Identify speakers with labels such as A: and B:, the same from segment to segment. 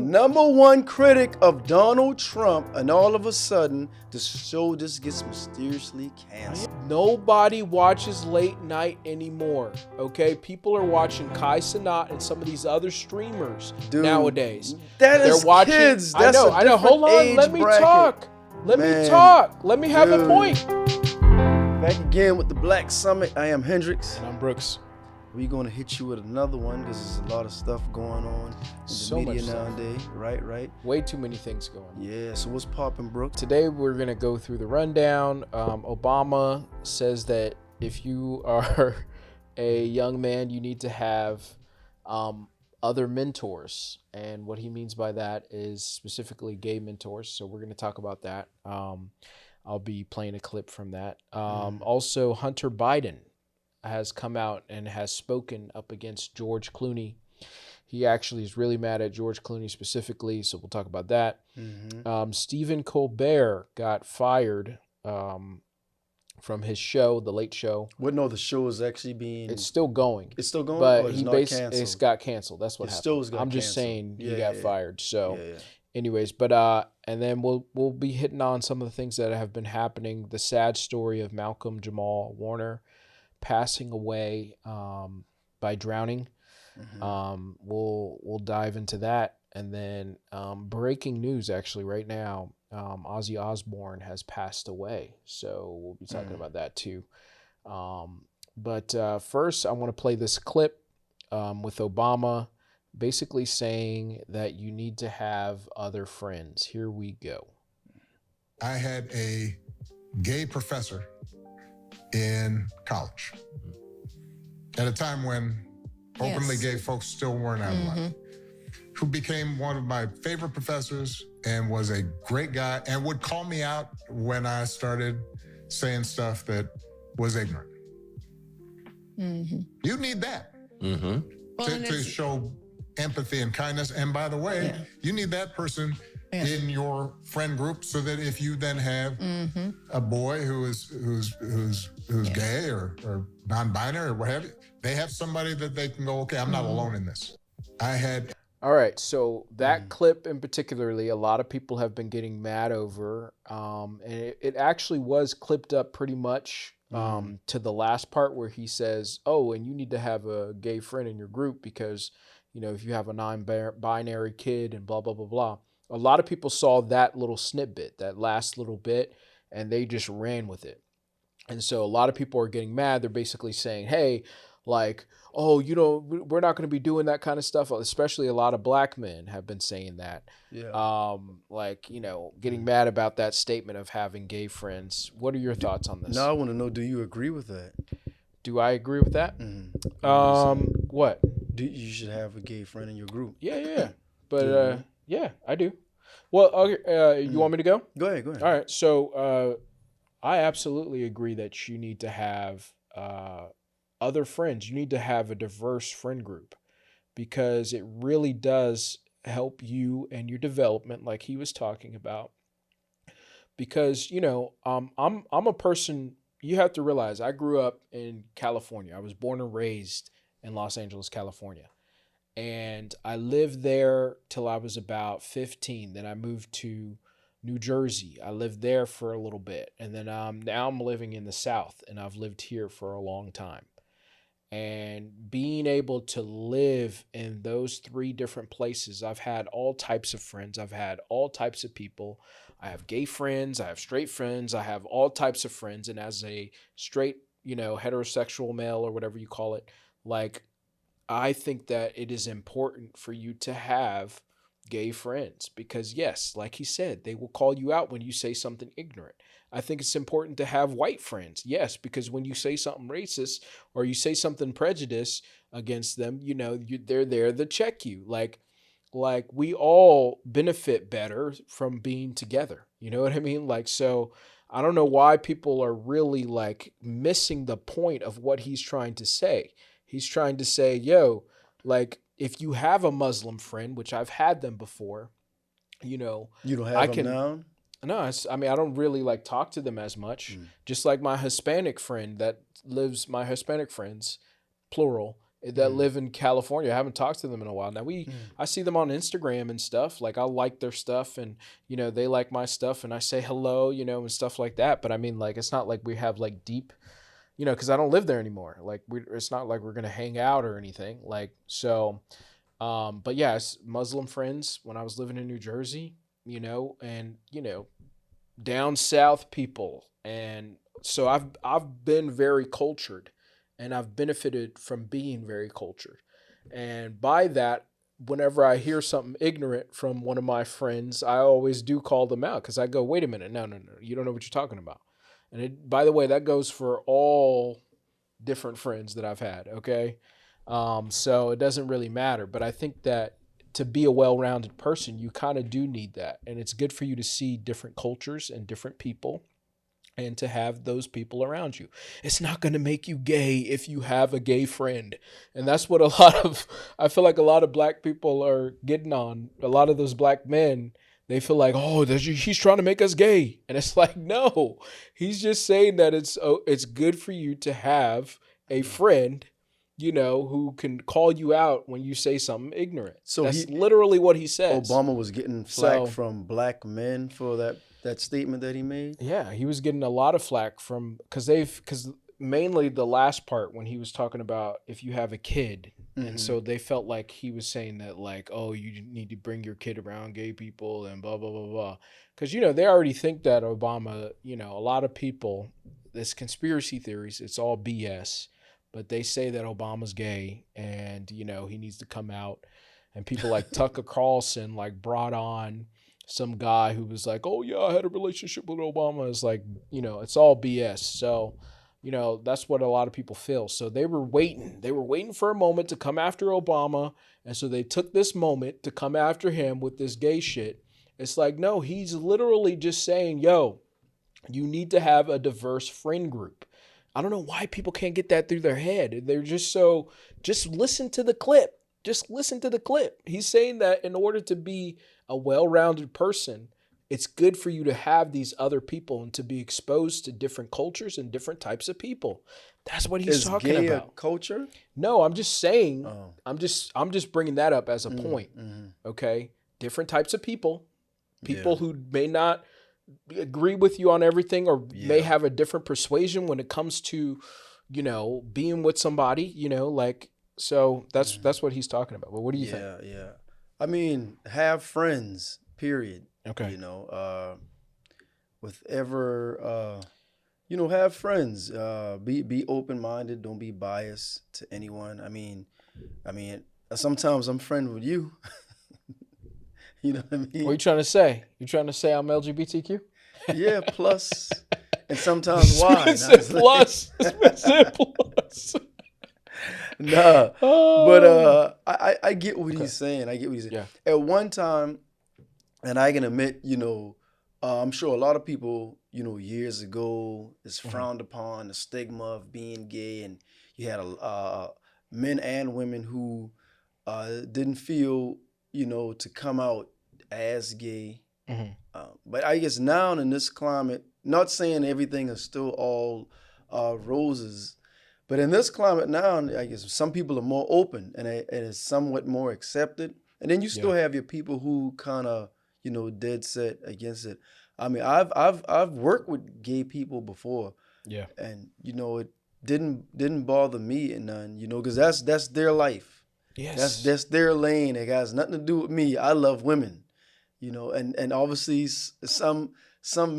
A: number one critic of Donald Trump, and all of a sudden, the show just gets mysteriously canceled.
B: Nobody watches late night anymore, okay? People are watching Kai Cenat and some of these other streamers nowadays.
A: They're watching kids. That's
B: I know. Hold on. Let me talk. Let me talk. Let me have a point.
A: Back again with the Black Summit. I am Hendrix.
B: And I'm Brooks.
A: We're going to hit you with another one because there's a lot of stuff going on in the media nowadays. Right.
B: Way too many things going on.
A: Yeah, so what's popping, Brooke?
B: Today we're going to go through the rundown. Obama says that if you are a young man, you need to have other mentors. And what he means by that is specifically gay mentors. So we're going to talk about that. I'll be playing a clip from that. Also, Hunter Biden has come out and has spoken up against George Clooney. He actually is really mad at George Clooney specifically, so we'll talk about that. Stephen Colbert got fired from his show, The Late Show.
A: Well, no, the show is actually being...
B: It's still going.
A: It's still going?
B: But
A: it's
B: got canceled. That's what happened. I'm just saying he got fired. So anyways, but and then we'll be hitting on some of the things that have been happening. The sad story of Malcolm Jamal Warner passing away by drowning. We'll dive into that. And then breaking news actually right now, Ozzy Osbourne has passed away. So we'll be talking about that too. But first I want to play this clip with Obama basically saying that you need to have other friends. Here we go.
C: I had a gay professor in college at a time when openly gay folks still weren't out of line, who became one of my favorite professors and was a great guy and would call me out when I started saying stuff that was ignorant. You need that to show empathy and kindness. And by the way, you need that person in your friend group so that if you then have a boy who's gay or non-binary or what have you, they have somebody that they can go, okay, I'm not alone in this.
B: All right, so that clip in particularly, a lot of people have been getting mad over, and it actually was clipped up pretty much to the last part where he says, oh, and you need to have a gay friend in your group because, you know, if you have a non-binary kid and blah, blah, blah, blah. A lot of people saw that little snippet, that last little bit, and they just ran with it. And so a lot of people are getting mad. They're basically saying, hey, like, oh, you know, we're not going to be doing that kind of stuff. Especially a lot of black men have been saying that. Like, you know, getting mad about that statement of having gay friends. What are your thoughts on this?
A: Now I want to know, do you agree with that?
B: Do I agree with that? What?
A: You should have a gay friend in your group.
B: Yeah. But yeah, I do. Well, okay, you want me to go?
A: Go ahead.
B: All right. So I absolutely agree that you need to have other friends. You need to have a diverse friend group because it really does help you and your development, like he was talking about. Because, you know, I'm a person, you have to realize I grew up in California. I was born and raised in Los Angeles, California. And I lived there till I was about 15. Then I moved to New Jersey. I lived there for a little bit. And then now I'm living in the South, and I've lived here for a long time. And being able to live in those three different places, I've had all types of friends. I've had all types of people. I have gay friends. I have straight friends. I have all types of friends. And as a straight, you know, heterosexual male or whatever you call it, like, I think that it is important for you to have gay friends because, yes, like he said, they will call you out when you say something ignorant. I think it's important to have white friends, yes, because when you say something racist or you say something prejudiced against them, you know, they're there to check you. Like we all benefit better from being together. You know what I mean? Like, so I don't know why people are really like missing the point of what he's trying to say. He's trying to say, yo, like, if you have a Muslim friend, which I've had them before, you know.
A: You don't have them now?
B: No, I mean, I don't really like talk to them as much. Just like my Hispanic friend my Hispanic friends, plural, that live in California. I haven't talked to them in a while. Now I see them on Instagram and stuff. Like I like their stuff and, you know, they like my stuff and I say hello, you know, and stuff like that. But I mean, like, it's not like we have like deep, you know, cause I don't live there anymore. Like it's not like we're going to hang out or anything. Like, so, but yeah, it's Muslim friends when I was living in New Jersey, you know, and, you know, down South people. And so I've been very cultured and I've benefited from being very cultured. And by that, whenever I hear something ignorant from one of my friends, I always do call them out because I go, wait a minute, no, you don't know what you're talking about. And by the way, that goes for all different friends that I've had, okay? So it doesn't really matter. But I think that to be a well-rounded person, you kind of do need that. And it's good for you to see different cultures and different people and to have those people around you. It's not going to make you gay if you have a gay friend. And that's what I feel like a lot of black people are getting on. A lot of those black men, they feel like, oh, he's trying to make us gay. And it's like, no, he's just saying that it's good for you to have a friend, you know, who can call you out when you say something ignorant. So that's literally what he says.
A: Obama was getting flack from black men for that statement that he made.
B: Yeah, he was getting a lot of flack from because mainly the last part when he was talking about if you have a kid, and so they felt like he was saying that like, oh, you need to bring your kid around gay people and blah blah blah blah, because you know they already think that Obama, you know, a lot of people, this conspiracy theories, it's all BS. But they say that Obama's gay and, you know, he needs to come out. And people like Tucker Carlson like brought on some guy who was like, oh, yeah, I had a relationship with Obama. It's like, you know, it's all BS. So, you know, that's what a lot of people feel. So they were waiting. They were waiting for a moment to come after Obama. And so they took this moment to come after him with this gay shit. It's like, no, he's literally just saying, yo, you need to have a diverse friend group. I don't know why people can't get that through their head. They're just listen to the clip. Just listen to the clip. He's saying that in order to be a well-rounded person, it's good for you to have these other people and to be exposed to different cultures and different types of people. That's what he's talking about. Is gay a
A: culture?
B: No, I'm just saying, I'm just bringing that up as a point. Okay? Different types of people who may not agree with you on everything or may have a different persuasion when it comes to, you know, being with somebody, you know, like, so that's what he's talking about. But what do you think?
A: Yeah. I mean, have friends, period.
B: Okay.
A: You know, you know, have friends, be open-minded. Don't be biased to anyone. I mean, sometimes I'm friends with you. You know what I mean?
B: What are you trying to say? You trying to say I'm LGBTQ?
A: Yeah, plus. And sometimes why?
B: Plus. Plus.
A: Nah. But I get what he's saying.
B: Yeah.
A: At one time, and I can admit, you know, I'm sure a lot of people, you know, years ago, it's frowned upon the stigma of being gay. And you had men and women who didn't feel, you know, to come out as gay. But I guess now in this climate, not saying everything is still all roses, but in this climate now, I guess some people are more open and it is somewhat more accepted. And then you still have your people who kind of, you know, dead set against it. I mean, I've worked with gay people before. Yeah. And, you know, it didn't bother me and none, you know, because that's their life. Yes. That's their lane. It has nothing to do with me. I love women, you know, and obviously some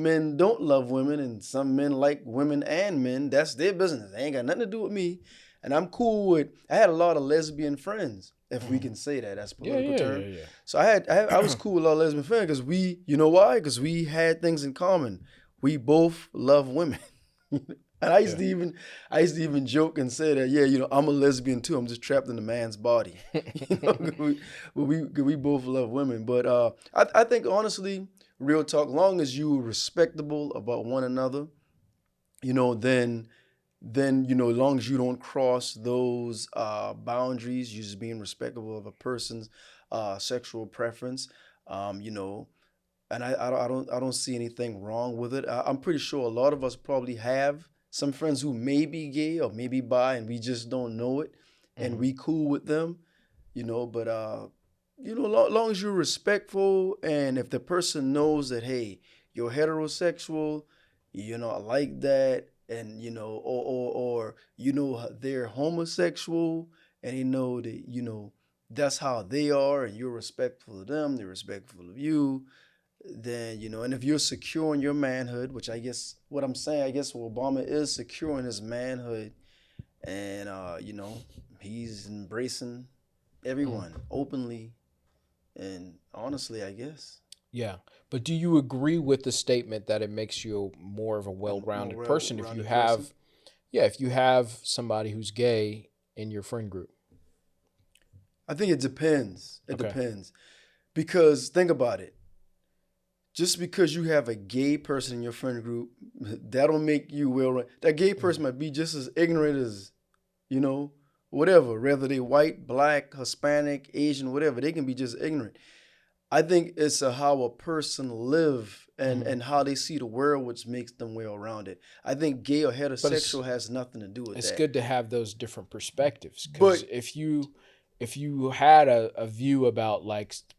A: men don't love women and some men like women and men. That's their business. They ain't got nothing to do with me. And I'm cool with, I had a lot of lesbian friends, if we can say that. That's a political term. Yeah. So I was cool with a lot of lesbian friends because you know why? Because we had things in common. We both love women. And I used to even joke and say that, you know, I'm a lesbian too. I'm just trapped in a man's body. You know, we both love women. But I think honestly, real talk, long as you respectable about one another, you know, then you know, as long as you don't cross those boundaries, you just being respectable of a person's sexual preference, you know. And I don't see anything wrong with it. I'm pretty sure a lot of us probably have some friends who may be gay or maybe bi, and we just don't know it. and we cool with them, but long as you're respectful, and if the person knows that, hey, you're heterosexual, I like that, and or they're homosexual, and they know that that's how they are, and you're respectful of them, they're respectful of you, then and if you're secure in your manhood, which I guess what I'm saying, I guess Obama is secure in his manhood, and he's embracing everyone openly and honestly, I guess.
B: Yeah. But do you agree with the statement that it makes you more of a well-rounded person if you have, if you have somebody who's gay in your friend group?
A: I think it depends. It depends. Because think about it. Just because you have a gay person in your friend group, that'll make you well-rounded. That gay person might be just as ignorant as, whatever, whether they white, black, Hispanic, Asian, whatever, they can be just ignorant. I think it's how a person live and how they see the world, which makes them well-rounded. I think gay or heterosexual has nothing to do with that.
B: It's good to have those different perspectives, because if you had a view about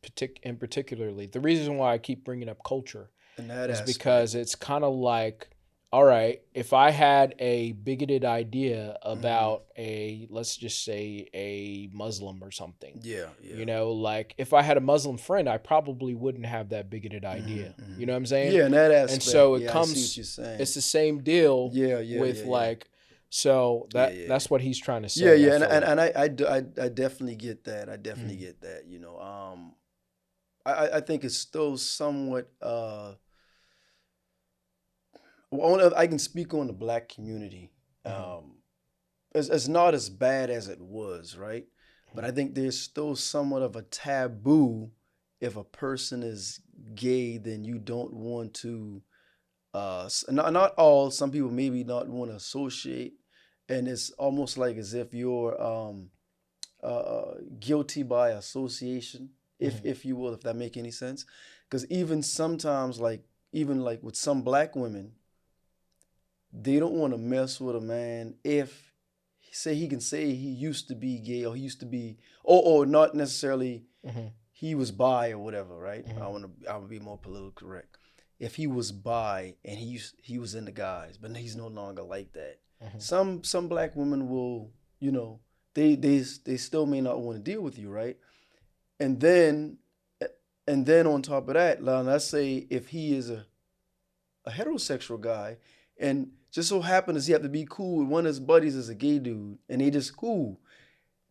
B: particularly, the reason why I keep bringing up culture is because it's kind of like, all right, if I had a bigoted idea about let's just say a Muslim or something.
A: Yeah.
B: Like if I had a Muslim friend, I probably wouldn't have that bigoted idea. You know what I'm saying?
A: Yeah, in that aspect.
B: And so it
A: comes, I see what you're saying.
B: It's the same deal with so that's what he's trying to say.
A: Yeah, and I definitely get that. I definitely get that, I think it's still somewhat I can speak on the black community. It's not as bad as it was, right? But I think there's still somewhat of a taboo. If a person is gay, then you don't want to, not all, some people maybe not want to associate. And it's almost like as if you're guilty by association, if you will, if that make any sense. Because even sometimes, even with some black women, they don't want to mess with a man if he can say he used to be gay, or he used to be, or not necessarily he was bi or whatever, right? I would be more politically correct. If he was bi and he was into guys, but he's no longer like that. Some black women will, they still may not want to deal with you, right? And then on top of that, let's say if he is a heterosexual guy, and just so happens he have to be cool with one of his buddies is a gay dude, and they just cool.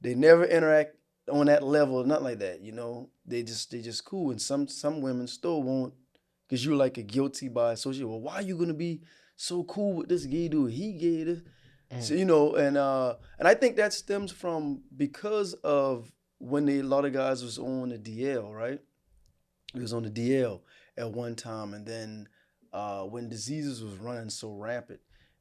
A: They never interact on that level, nothing like that, They just cool, and some women still won't, because you're like a guilty by association. Well, why are you gonna be so cool with this gay dude? He gay, this. So, and I think that stems from because of when a lot of guys was on the DL, right? He was on the DL at one time, and then when diseases was running so rampant,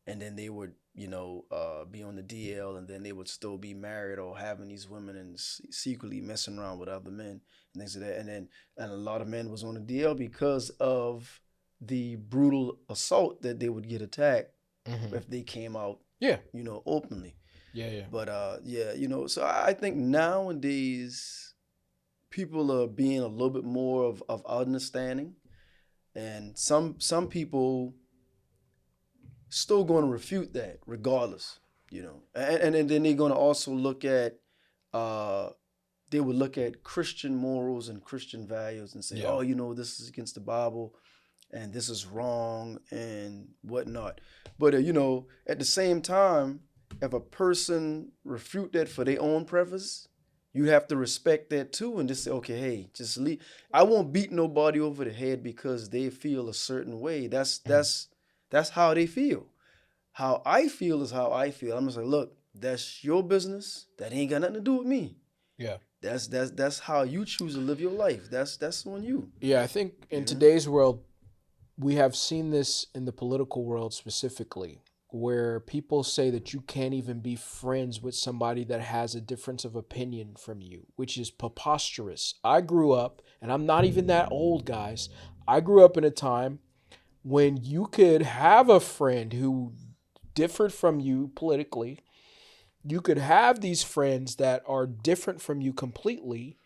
A: and then they would, be on the DL, and then they would still be married or having these women and secretly messing around with other men and things like that. And a lot of men was on the DL because of the brutal assault that they would get attacked if they came out, openly.
B: Yeah.
A: But so I think nowadays people are being a little bit more of understanding. And some people still going to refute that regardless, and then they're going to also look at, they would look at Christian morals and Christian values and say, this is against the Bible and this is wrong and whatnot. But, at the same time, if a person refute that for their own preference, you have to respect that too, and just say, okay, hey, just leave. I won't beat nobody over the head because they feel a certain way. That's how they feel. How I feel is how I feel. I'm just like, look, that's your business. That ain't got nothing to do with me.
B: Yeah.
A: That's how you choose to live your life. That's on you.
B: Yeah, I think in today's world, we have seen this in the political world specifically, where people say that you can't even be friends with somebody that has a difference of opinion from you, which is preposterous. I grew up, and I'm not even that old, guys. I grew up in a time when you could have a friend who differed from you politically, you could have these friends that are different from you completely,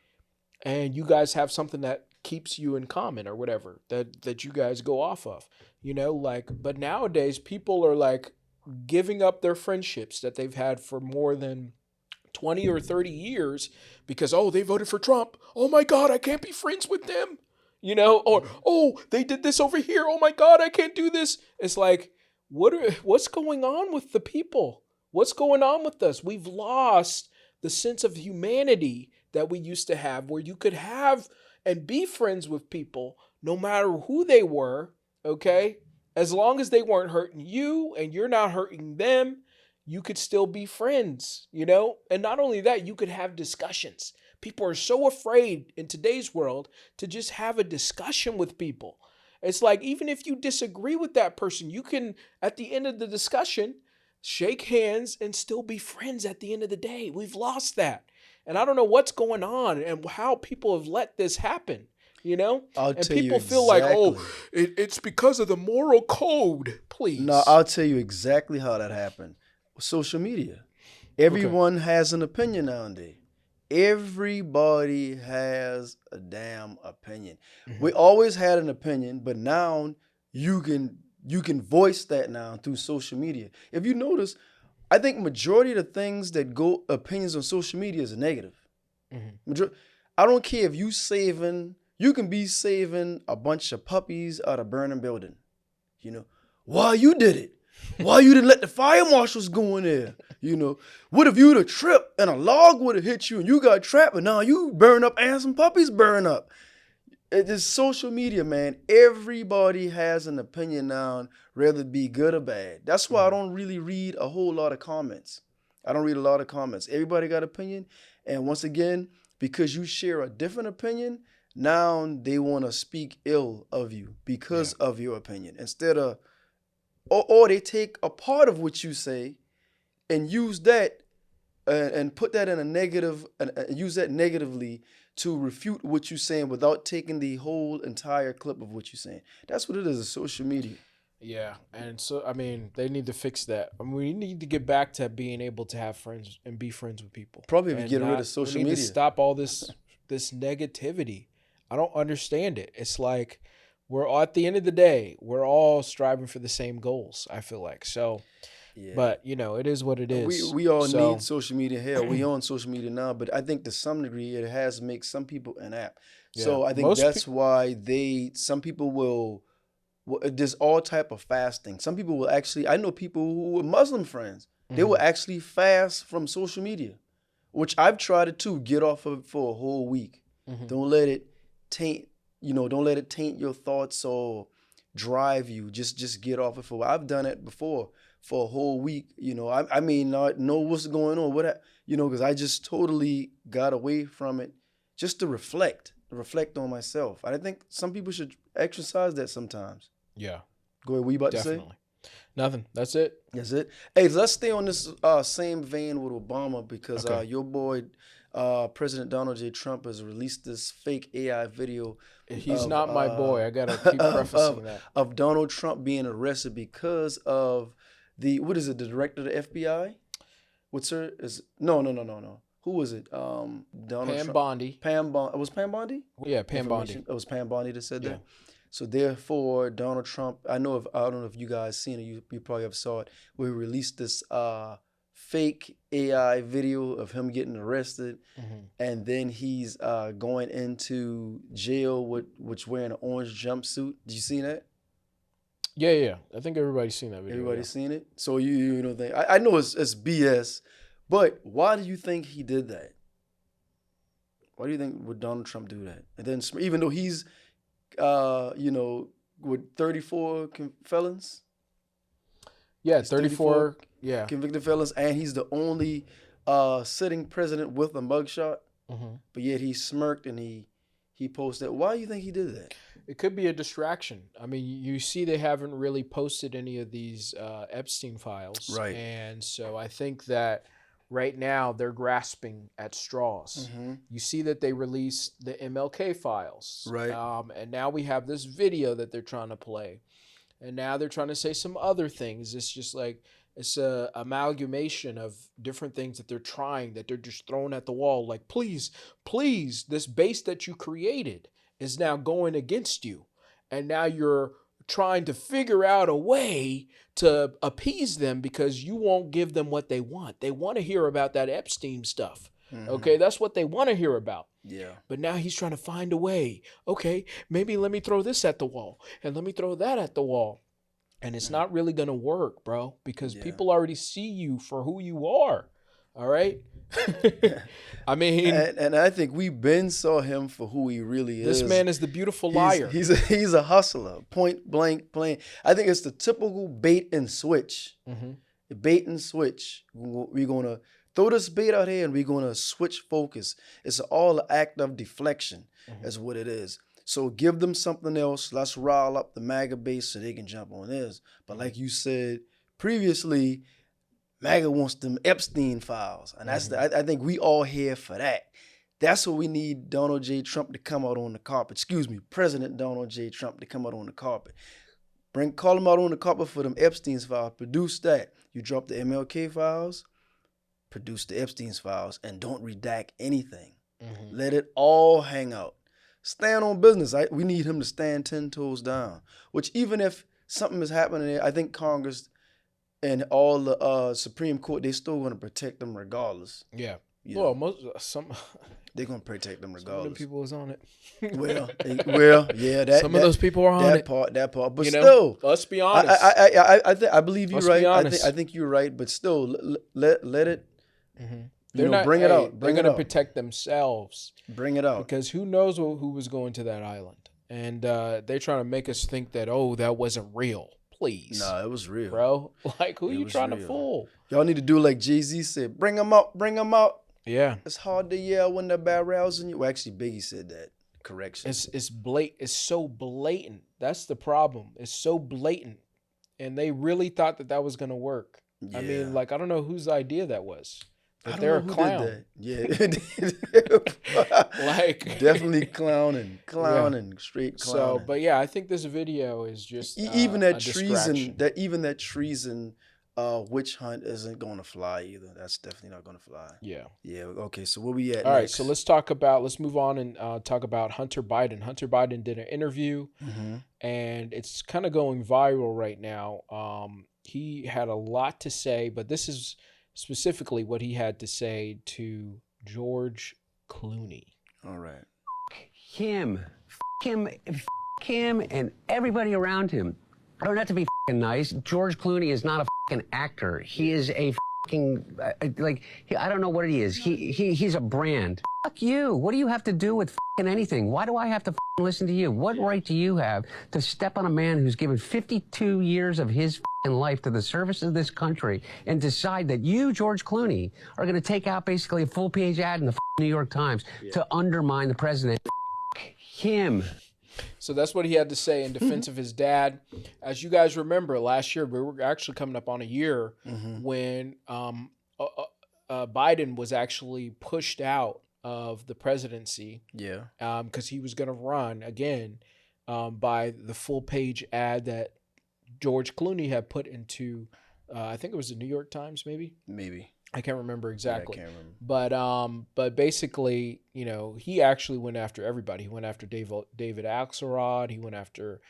B: and you guys have something that keeps you in common or whatever that you guys go off of, like, but nowadays people are like giving up their friendships that they've had for more than 20 or 30 years because, oh, they voted for Trump. Oh my God, I can't be friends with them. Or, oh, they did this over here. Oh my God, I can't do this. It's like, what's going on with the people? What's going on with us? We've lost the sense of humanity that we used to have, where you could have and be friends with people no matter who they were, okay? As long as they weren't hurting you and you're not hurting them, you could still be friends, And not only that, you could have discussions. People are so afraid in today's world to just have a discussion with people. It's like, even if you disagree with that person, you can, at the end of the discussion, shake hands and still be friends at the end of the day. We've lost that. And I don't know what's going on and how people have let this happen,
A: I'll
B: and
A: tell you
B: people feel like, oh,
A: exactly.
B: it's because of the moral code, please.
A: No, I'll tell you exactly how that happened. Social media. Everyone has an opinion nowadays. Everybody has a damn opinion.
B: Mm-hmm.
A: We always had an opinion, but now you can voice that now through social media. If you notice, I think majority of the things that go opinions on social media is negative.
B: Mm-hmm.
A: I don't care if you can be saving a bunch of puppies out of burning building. Why you did it? Why you didn't let the fire marshals go in there? What if you'd have tripped and a log would have hit you and you got trapped and now you burn up and some puppies burn up? It is social media, man. Everybody has an opinion now, whether it be good or bad. That's why I don't really read a whole lot of comments. I don't read a lot of comments. Everybody got opinion. And once again, because you share a different opinion, now they want to speak ill of you because of your opinion. Instead of, or they take a part of what you say and use that and put that in a negative, and use that negatively to refute what you're saying without taking the whole entire clip of what you're saying. That's what it is, social media.
B: Yeah, and so, I mean, they need to fix that. I mean, we need to get back to being able to have friends and be friends with people.
A: Probably get rid of social media.
B: We need to stop all this negativity. I don't understand it. It's like, we're all, at the end of the day, we're all striving for the same goals, I feel like. So, but, it is what it is.
A: We all need social media. Hell, we on social media now, but I think to some degree it has made some people inept. Yeah. So I think that's why some people will, there's all type of fasting. Some people will actually, I know people who were Muslim friends, they will actually fast from social media, which I've tried it too, get off of it for a whole week. Don't let it taint, don't let it taint your thoughts or drive you. Just get off it for a while. I've done it before for a whole week. I mean, not know what's going on, because I just totally got away from it just to reflect on myself. I think some people should exercise that sometimes.
B: Yeah.
A: Go ahead. What you about to say?
B: Nothing. That's it.
A: That's it. Hey, let's stay on this same vein with Obama because your boy, President Donald J. Trump, has released this fake AI video.
B: He's not my boy. I gotta keep prefacing that.
A: Of Donald Trump being arrested because of the director of the FBI? What's her? No. Who was it? Donald Trump.
B: Bondi.
A: Was Pam Bondi?
B: Yeah, Pam Bondi.
A: It was Pam Bondi that said that. So therefore, Donald Trump, I don't know if you guys seen it, you probably have saw it, where he released this fake AI video of him getting arrested, and then he's going into jail which wearing an orange jumpsuit. Did you see that?
B: Yeah. I think everybody's seen that video.
A: Everybody's seen it? So you don't think, I know it's BS, but why do you think he did that? Why do you think would Donald Trump do that? And then even though he's with 34 felons.
B: Yeah, 34
A: convicted felons, and he's the only sitting president with a mugshot. But yet he smirked and he posted. Why do you think he did that?
B: It could be a distraction. I mean, you see they haven't really posted any of these Epstein files.
A: Right.
B: And so I think that right now they're grasping at straws. You see that they released the MLK files.
A: Right.
B: And now we have this video that they're trying to play. And now they're trying to say some other things. It's just like, It's a amalgamation of different things that they're trying, that they're just throwing at the wall. Like, please, please, this base that you created is now going against you. And now you're trying to figure out a way to appease them because you won't give them what they want. They want to hear about that Epstein stuff. Okay, that's what they want to hear about.
A: Yeah.
B: But now he's trying to find a way. Okay, maybe let me throw this at the wall and let me throw that at the wall. And it's not really going to work, bro, because people already see you for who you are. All right? I mean,
A: and I think we been saw him for who he really is.
B: This man is the beautiful liar.
A: He's a hustler, point blank plain. I think it's the typical bait and switch. Bait and switch. We're gonna throw this bait out here and we're gonna switch focus. It's all an act of deflection, is what it is. So give them something else. Let's rile up the MAGA base so they can jump on this. But like you said previously, MAGA wants them Epstein files. And that's I think we all here for that. That's what we need Donald J. Trump to come out on the carpet. Excuse me, President Donald J. Trump to come out on the carpet. Call him out on the carpet for them Epstein's files. Produce that. You drop the MLK files, produce the Epstein's files, and don't redact anything. Let it all hang out. Stand on business. We need him to stand 10 toes down. Which even if something is happening there, I think Congress and all the Supreme Court, they still going to protect them regardless.
B: Yeah.
A: Well, they're going to protect them regardless. Some of them
B: people was on it.
A: well, yeah.
B: Some of those people are on it.
A: That part. But
B: still, let's be honest.
A: I believe you're right. I think you're right. But still, let it. Bring it out.
B: They're going to protect themselves.
A: Bring it out.
B: Because who knows who was going to that island. And they're trying to make us think that, that wasn't real. Please.
A: No, it was real.
B: Bro, like, who you trying to fool?
A: Y'all need to do like Jay-Z said. Bring them out. Bring them out.
B: Yeah.
A: It's hard to yell when they're barrels you. Well, actually, Biggie said that. Correction.
B: It's blatant. It's so blatant. That's the problem. It's so blatant. And they really thought that was going to work. Yeah. I mean, like, I don't know whose idea that was. But they're a clown.
A: Yeah.
B: Like
A: definitely clowning, straight clowning.
B: So, but yeah, I think this video is just
A: even that treason witch hunt isn't going to fly either. That's definitely not going to fly.
B: Yeah.
A: Yeah. Okay. So where we at?
B: All right. So let's move on and talk about Hunter Biden. Hunter Biden did an interview, and it's kind of going viral right now. He had a lot to say, but this is specifically what he had to say to George Clooney.
A: All right.
D: Him, and everybody around him. I don't have to be nice. George Clooney is not a actor. He is a I don't know what he is. He's a brand. Fuck you. What do you have to do with anything? Why do I have to listen to you? What right do you have to step on a man who's given 52 years of his life to the service of this country and decide that you, George Clooney, are going to take out basically a full-page ad in the New York Times to undermine the president? Him.
B: So that's what he had to say in defense of his dad. As you guys remember, last year, we were actually coming up on a year when Biden was actually pushed out of the presidency.
A: Yeah.
B: Because he was going to run again by the full-page ad that George Clooney had put into, I think it was the New York Times, maybe?
A: Maybe.
B: I can't remember exactly.
A: Yeah, I can't remember.
B: But basically, he actually went after everybody. He went after David Axelrod. He went after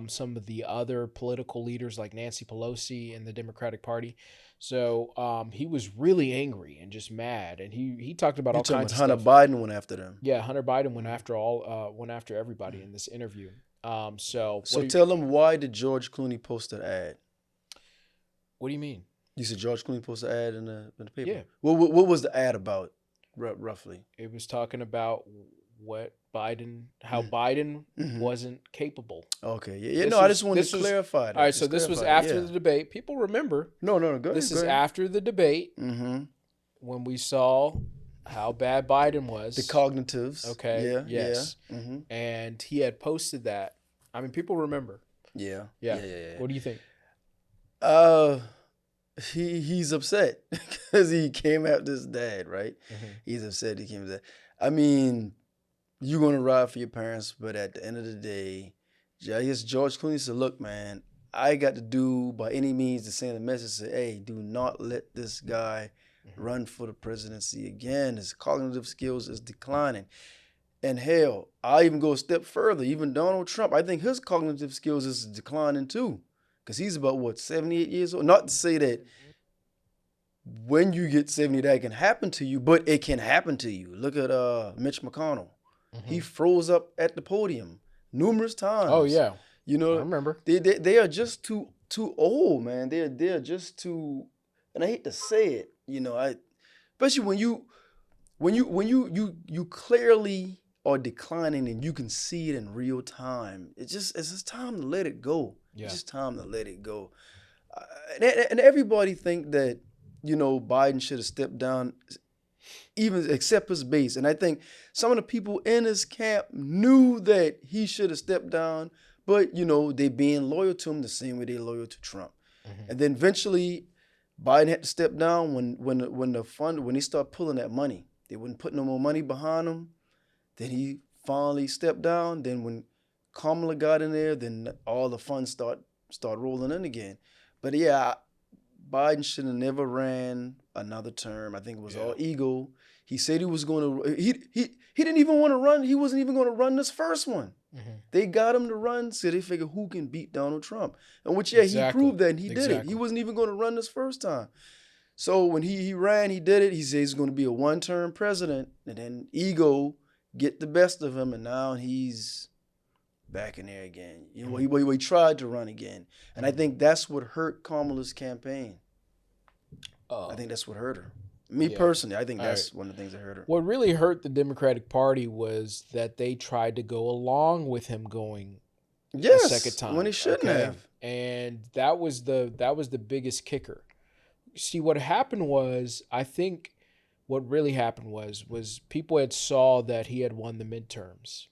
B: some of the other political leaders like Nancy Pelosi and the Democratic Party. So he was really angry and just mad. And he talked about all kinds of
A: Hunter
B: stuff.
A: Biden went after them.
B: Yeah, Hunter Biden went after everybody in this interview. So
A: tell them, why did George Clooney post that ad?
B: What do you mean?
A: You said George Clooney posted an ad in the paper?
B: Yeah.
A: What was the ad about, roughly?
B: It was talking about how Biden wasn't capable.
A: Okay. Yeah. I just wanted to clarify that.
B: All right, so this was after the debate. People remember.
A: No, go ahead.
B: This is after the debate when we saw how bad Biden was.
A: The cognitives.
B: Okay.
A: Yeah.
B: Yes.
A: Yeah.
B: And he had posted that. I mean, people remember.
A: Yeah.
B: What do you think?
A: He's upset because he came after his dad, right? He's upset he came after that. I mean, you're going to ride for your parents, but at the end of the day, I guess George Clooney said, look, man, I got to do by any means to send a message, say, hey, do not let this guy run for the presidency again. His cognitive skills is declining. And hell, I even go a step further. Even Donald Trump, I think his cognitive skills is declining too. Because he's about, what, 78 years old? Not to say that when you get 70 that can happen to you, but it can happen to you. Look at Mitch McConnell. He froze up at the podium numerous times.
B: Oh yeah,
A: you know,
B: I remember.
A: They are just too old, man. They're just too, and I hate to say it, you know, especially when you clearly are declining and you can see it in real time. It's just time to let it go.
B: Yeah.
A: It's just time to let it go. And everybody think that, you know, Biden should have stepped down, even except his base. And I think some of the people in his camp knew that he should have stepped down, but, you know, they being loyal to him the same way they're loyal to Trump. And then eventually Biden had to step down when he started pulling that money. They wouldn't put no more money behind him. Then he finally stepped down. Then when Kamala got in there, then all the funds start rolling in again. But yeah, Biden should have never ran another term. I think it was all ego. He said he was going to. He didn't even want to run. He wasn't even going to run this first one. They got him to run, so they figured who can beat Donald Trump. And which, he proved that, and he did it. He wasn't even going to run this first time. So when he ran, he did it. He said he's going to be a one-term president, and then ego get the best of him, and now he's back in there again. You know, he tried to run again, and I think that's what hurt Kamala's campaign. I think that's what hurt her. Me personally, I think that's one of the things that hurt her.
B: What really hurt the Democratic Party was that they tried to go along with him going a second time
A: when he shouldn't have.
B: And that was the biggest kicker. See, what happened was, I think what really happened was people had saw that he had won the midterms.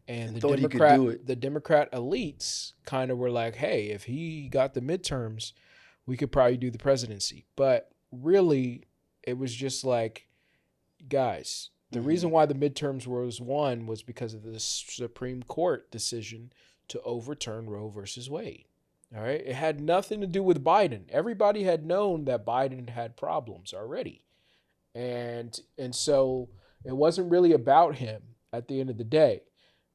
B: And the Democrat elites kind of were like, hey, if he got the midterms, we could probably do the presidency. But really, it was just like, guys, the reason why the midterms was won was because of the Supreme Court decision to overturn Roe versus Wade. All right. It had nothing to do with Biden. Everybody had known that Biden had problems already. And so it wasn't really about him at the end of the day.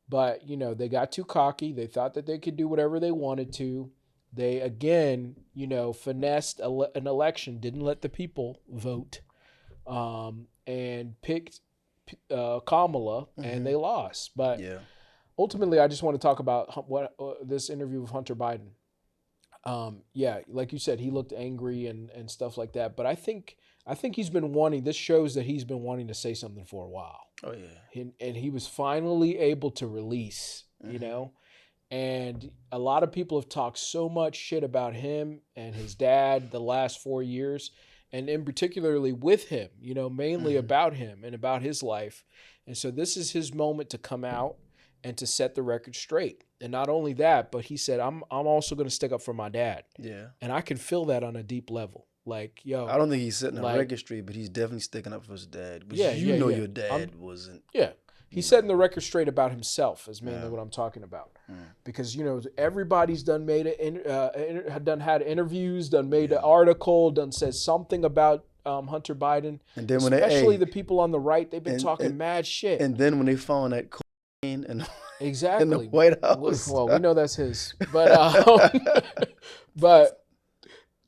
B: But, you know, they got too cocky. They thought that they could do whatever they wanted to. They, again, you know, finessed an election, didn't let the people vote, and picked Kamala, and they lost. But ultimately, I just want to talk about this interview with Hunter Biden. Like you said, he looked angry and stuff like that. But I think he's been wanting. This shows that he's been wanting to say something for a while.
A: Oh yeah,
B: and he was finally able to release. You know. And a lot of people have talked so much shit about him and his dad the last 4 years, and in particularly with him, you know, mainly about him and about his life. And so this is his moment to come out and to set the record straight. And not only that, but he said, I'm also going to stick up for my dad. Yeah. And I can feel that on a deep level. Like, yo.
A: I don't think he's setting a record straight, but he's definitely sticking up for his dad. Your dad wasn't.
B: Yeah. He's setting the record straight about himself is mainly what I'm talking about. Because, you know, everybody's done had interviews, done made an article, done said something about Hunter Biden. And then especially the people on the right, they've been talking mad shit.
A: And then when they found that cocaine in
B: the
A: White House.
B: Well, we know that's his. But but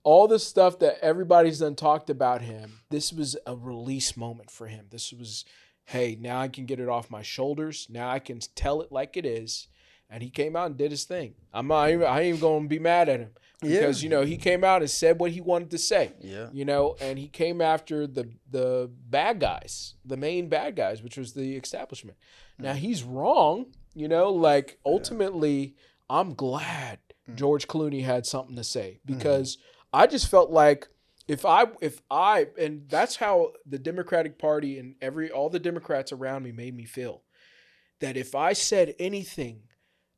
B: all the stuff that everybody's done talked about him, this was a release moment for him. This was, hey, now I can get it off my shoulders. Now I can tell it like it is. And he came out and did his thing. I ain't even going to be mad at him. Because, you know, he came out and said what he wanted to say. Yeah. You know, and he came after the bad guys, the main bad guys, which was the establishment. Now, he's wrong. You know, like, ultimately, I'm glad George Clooney had something to say. Because I just felt like if I and that's how the Democratic Party and all the Democrats around me made me feel, that if I said anything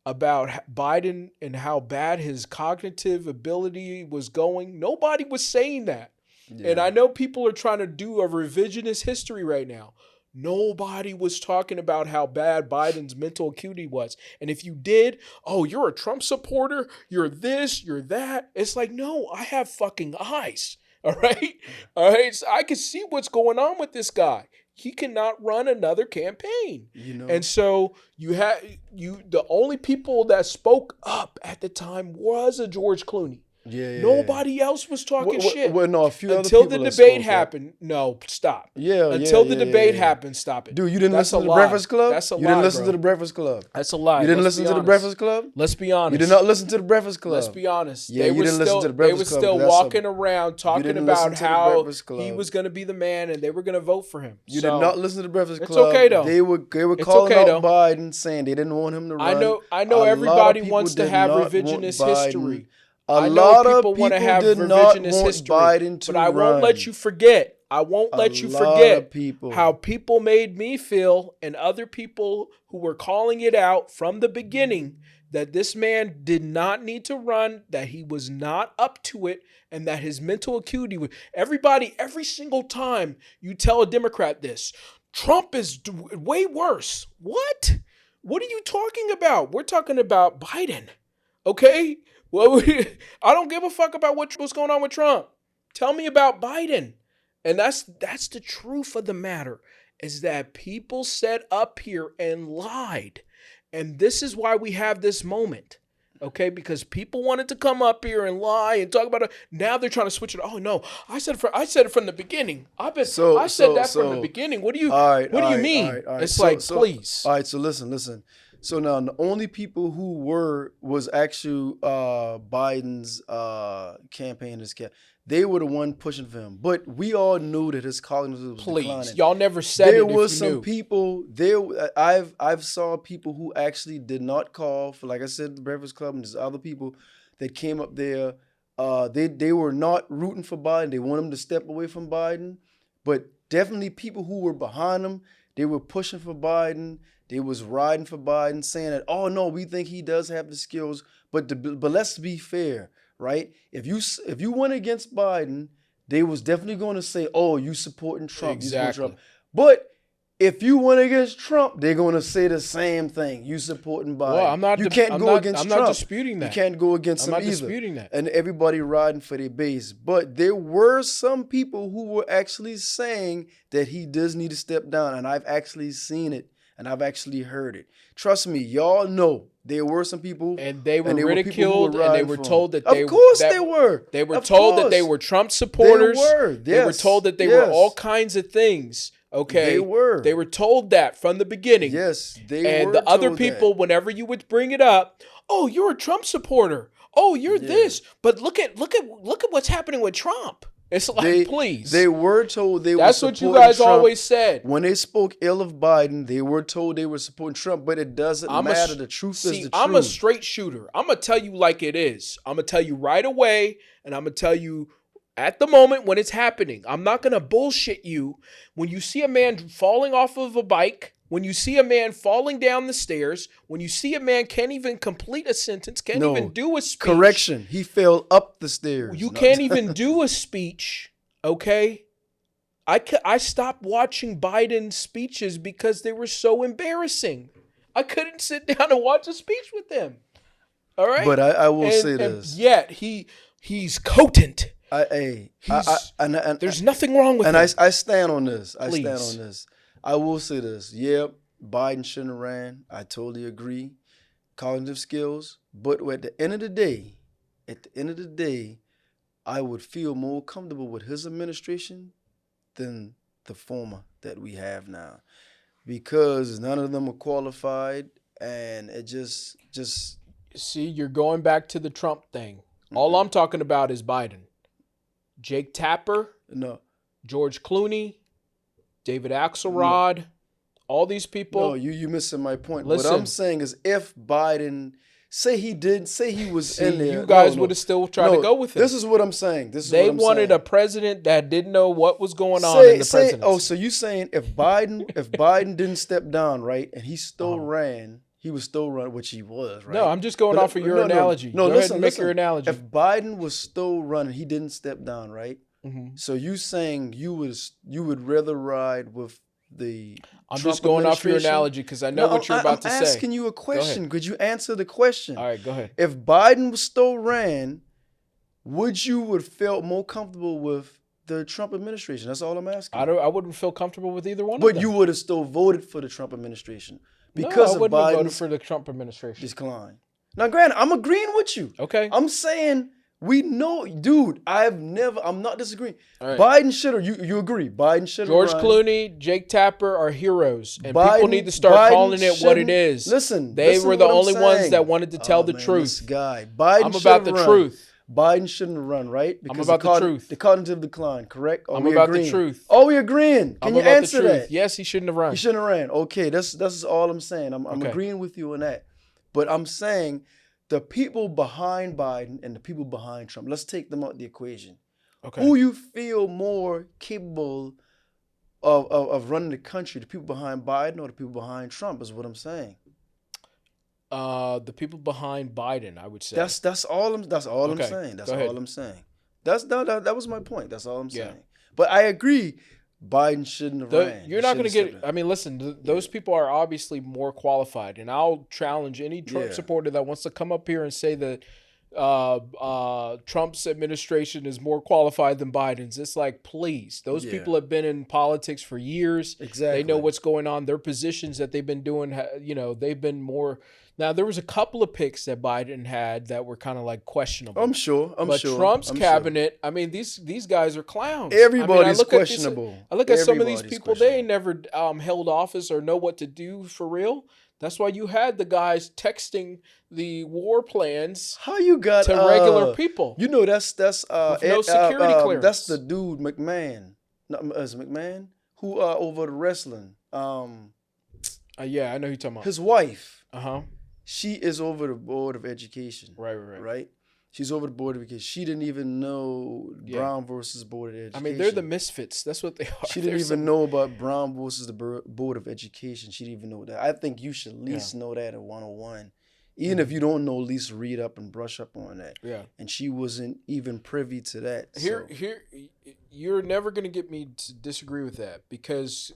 B: about Biden and how bad his cognitive ability was going, nobody was saying that. Yeah. And I know people are trying to do a revisionist history right now. Nobody was talking about how bad Biden's mental acuity was. And if you did, oh, you're a Trump supporter, you're this, you're that. It's like, no, I have fucking eyes. All right. All right. So I can see what's going on with this guy. He cannot run another campaign. And so the only people that spoke up at the time was a George Clooney. Nobody else was talking shit.
A: Well, no, a few
B: until
A: other
B: the
A: people
B: debate happened. No, stop. Until the debate happened, stop it.
A: Dude, you didn't listen to the Breakfast Club? That's a lie. You didn't listen to the Breakfast Club?
B: That's a lie.
A: You didn't listen to the Breakfast Club?
B: Let's be honest.
A: You did not listen to the Breakfast Club?
B: Let's be honest.
A: Yeah, you didn't listen to the Breakfast Club.
B: They were still walking around talking about how he was going to be the man and they were going to vote for him.
A: You did not listen to the Breakfast Club.
B: It's okay though.
A: They were calling out Biden, saying they didn't want him to run.
B: I know everybody wants to have revisionist history.
A: A lot of people
B: want to have
A: did not
B: revisionist
A: want
B: history,
A: Biden to
B: but I won't let you forget. I won't let you forget how people made me feel and other people who were calling it out from the beginning that this man did not need to run, that he was not up to it, and that his mental acuity was... Everybody, every single time you tell a Democrat this, Trump is way worse. What? What are you talking about? We're talking about Biden, okay? Well, I don't give a fuck about what's going on with Trump. Tell me about Biden. And that's the truth of the matter, is that people sat up here and lied. And this is why we have this moment, okay? Because people wanted to come up here and lie and talk about it. Now they're trying to switch it. Oh, no, I said it from the beginning. I said that from the beginning. What do you mean? It's please.
A: All right, so listen. So now the only people who was actually Biden's campaign, they were the one pushing for him. But we all knew that his cognitive was declining.
B: Y'all never said
A: there was some people there. I've saw people who actually did not call for, like I said, the Breakfast Club, and there's other people that came up there. They were not rooting for Biden. They want him to step away from Biden. But definitely people who were behind him, they were pushing for Biden. They was riding for Biden, saying that, oh no, we think he does have the skills. But let's be fair, right? If you went against Biden, they was definitely going to say, oh, you supporting Trump.
B: Exactly.
A: But if you went against Trump, they're going to say the same thing. You supporting Biden.
B: Well, I'm not disputing that.
A: You can't go against him either.
B: I'm not disputing that.
A: And everybody riding for their base. But there were some people who were actually saying that he does need to step down. And I've actually seen it. And I've actually heard it. Trust me, y'all know there were some people,
B: and they were ridiculed, and they were told that
A: they. Of course, they were.
B: They were told that they were Trump supporters.
A: They were. Yes.
B: They were told that they were all kinds of things. Okay,
A: they were.
B: They were told that from the beginning.
A: Yes, they
B: were. And the other people, whenever you would bring it up, oh, you're a Trump supporter. Oh, you're this. But look at what's happening with Trump. It's like, please.
A: They were told they were supporting Trump.
B: That's what you guys always said.
A: When they spoke ill of Biden, they were told they were supporting Trump, but it doesn't matter. The truth is the truth.
B: I'm a straight shooter. I'm going to tell you like it is. I'm going to tell you right away, and I'm going to tell you at the moment when it's happening. I'm not going to bullshit you. When you see a man falling off of a bike, when you see a man falling down the stairs, when you see a man can't even complete a sentence, can't even do a speech.
A: Correction. He fell up the stairs.
B: You can't even do a speech, okay? I stopped watching Biden's speeches because they were so embarrassing. I couldn't sit down and watch a speech with him. All right?
A: But I will say this.
B: And yet, he's potent. There's nothing wrong with him.
A: And I stand on this. I will say this. Yeah, Biden shouldn't have ran. I totally agree. Cognitive skills. But at the end of the day, I would feel more comfortable with his administration than the former that we have now. Because none of them are qualified, and it just...
B: See, you're going back to the Trump thing. Mm-hmm. All I'm talking about is Biden. Jake Tapper.
A: No.
B: George Clooney. David Axelrod, all these people.
A: No, you're missing my point. Listen, what I'm saying is if Biden, say he was in there.
B: You guys would have still tried to go with him.
A: This is what I'm saying.
B: They wanted a president that didn't know what was going on in the presidency.
A: Oh, so you saying if Biden didn't step down, right, and he still ran, he was still running, which he was, right?
B: No, I'm just going off of your analogy.
A: No,
B: go ahead and make your analogy.
A: If Biden was still running, he didn't step down, right? Mm-hmm. So you saying you would rather ride with
B: I'm
A: Trump
B: just going off your
A: administration?
B: analogy because I know what you're about to say.
A: I'm asking you a question. Could you answer the question?
B: All right, go ahead.
A: If Biden was still ran, would you have felt more comfortable with the Trump administration? That's all I'm asking.
B: I wouldn't feel comfortable with either one of
A: But
B: them.
A: you would have still voted for the Trump administration
B: No,
A: because
B: I
A: of
B: wouldn't have voted
A: Biden's
B: for the Trump administration.
A: decline. Now, granted, I'm agreeing with you.
B: Okay.
A: I'm saying we know, dude. I'm not disagreeing.
B: All right.
A: Biden should have. You agree? Biden should have.
B: George Clooney, Jake Tapper are heroes, and people
A: Biden-
B: need to start
A: Biden
B: calling it what it
A: shouldn't-
B: is.
A: listen,
B: they
A: listen
B: were
A: to
B: the
A: what I'm
B: only ones
A: saying.
B: that wanted to tell
A: Oh,
B: the
A: man,
B: truth.
A: This guy, Biden.
B: I'm
A: should
B: about
A: have
B: the
A: run.
B: truth.
A: Biden shouldn't run, right? Because
B: about the truth.
A: The cognitive decline, correct? Are
B: I'm
A: we
B: about the
A: agreeing?
B: truth.
A: Are we agreeing? Can
B: I'm
A: you
B: about
A: answer
B: the truth.
A: that?
B: Yes, he shouldn't have run.
A: He shouldn't have ran. Okay, that's all I'm saying. I'm
B: Okay.
A: agreeing with you on that. But I'm saying the people behind Biden and the people behind Trump, let's take them out the equation.
B: Okay.
A: Who you feel more capable of running the country, the people behind Biden or the people behind Trump, is what I'm saying.
B: The people behind Biden, I would say.
A: That's all I'm
B: Okay,
A: saying. That's
B: go ahead.
A: all I'm saying. That was my point. That's all I'm
B: Yeah.
A: saying. But I agree, Biden shouldn't have ran.
B: You're
A: He
B: not going to
A: shouldn't
B: get.
A: have
B: I mean, listen. Those people are obviously more qualified, and I'll challenge any Trump
A: Yeah.
B: supporter that wants to come up here and say that Trump's administration is more qualified than Biden's. It's like, please, those
A: Yeah.
B: people have been in politics for years.
A: Exactly.
B: They know what's going on. Their positions that they've been doing, they've been more. Now, there was a couple of picks that Biden had that were kind of like questionable.
A: I'm sure.
B: But Trump's cabinet, I mean, these guys are clowns.
A: Everybody's
B: I
A: questionable.
B: I look at some of these
A: Everybody's
B: people, they ain't never held office or know what to do for real. That's why you had the guys texting the war plans
A: How you got
B: to regular people.
A: You know that's
B: With no security clearance.
A: That's the dude McMahon. Not is it McMahon who over the wrestling.
B: Yeah, I know who you're talking about.
A: His wife.
B: Uh-huh.
A: She is over the board of education.
B: Right.
A: Right. She's over the board of education. She didn't even know
B: Yeah.
A: Brown versus board of education.
B: I mean, they're the misfits. That's what they are.
A: She didn't even know about Brown versus the board of education. She didn't even know that. I think you should at least know that at 101. Even if you don't know, at least read up and brush up on that.
B: Yeah.
A: And she wasn't even privy to that.
B: Here, you're never going to get me to disagree with that because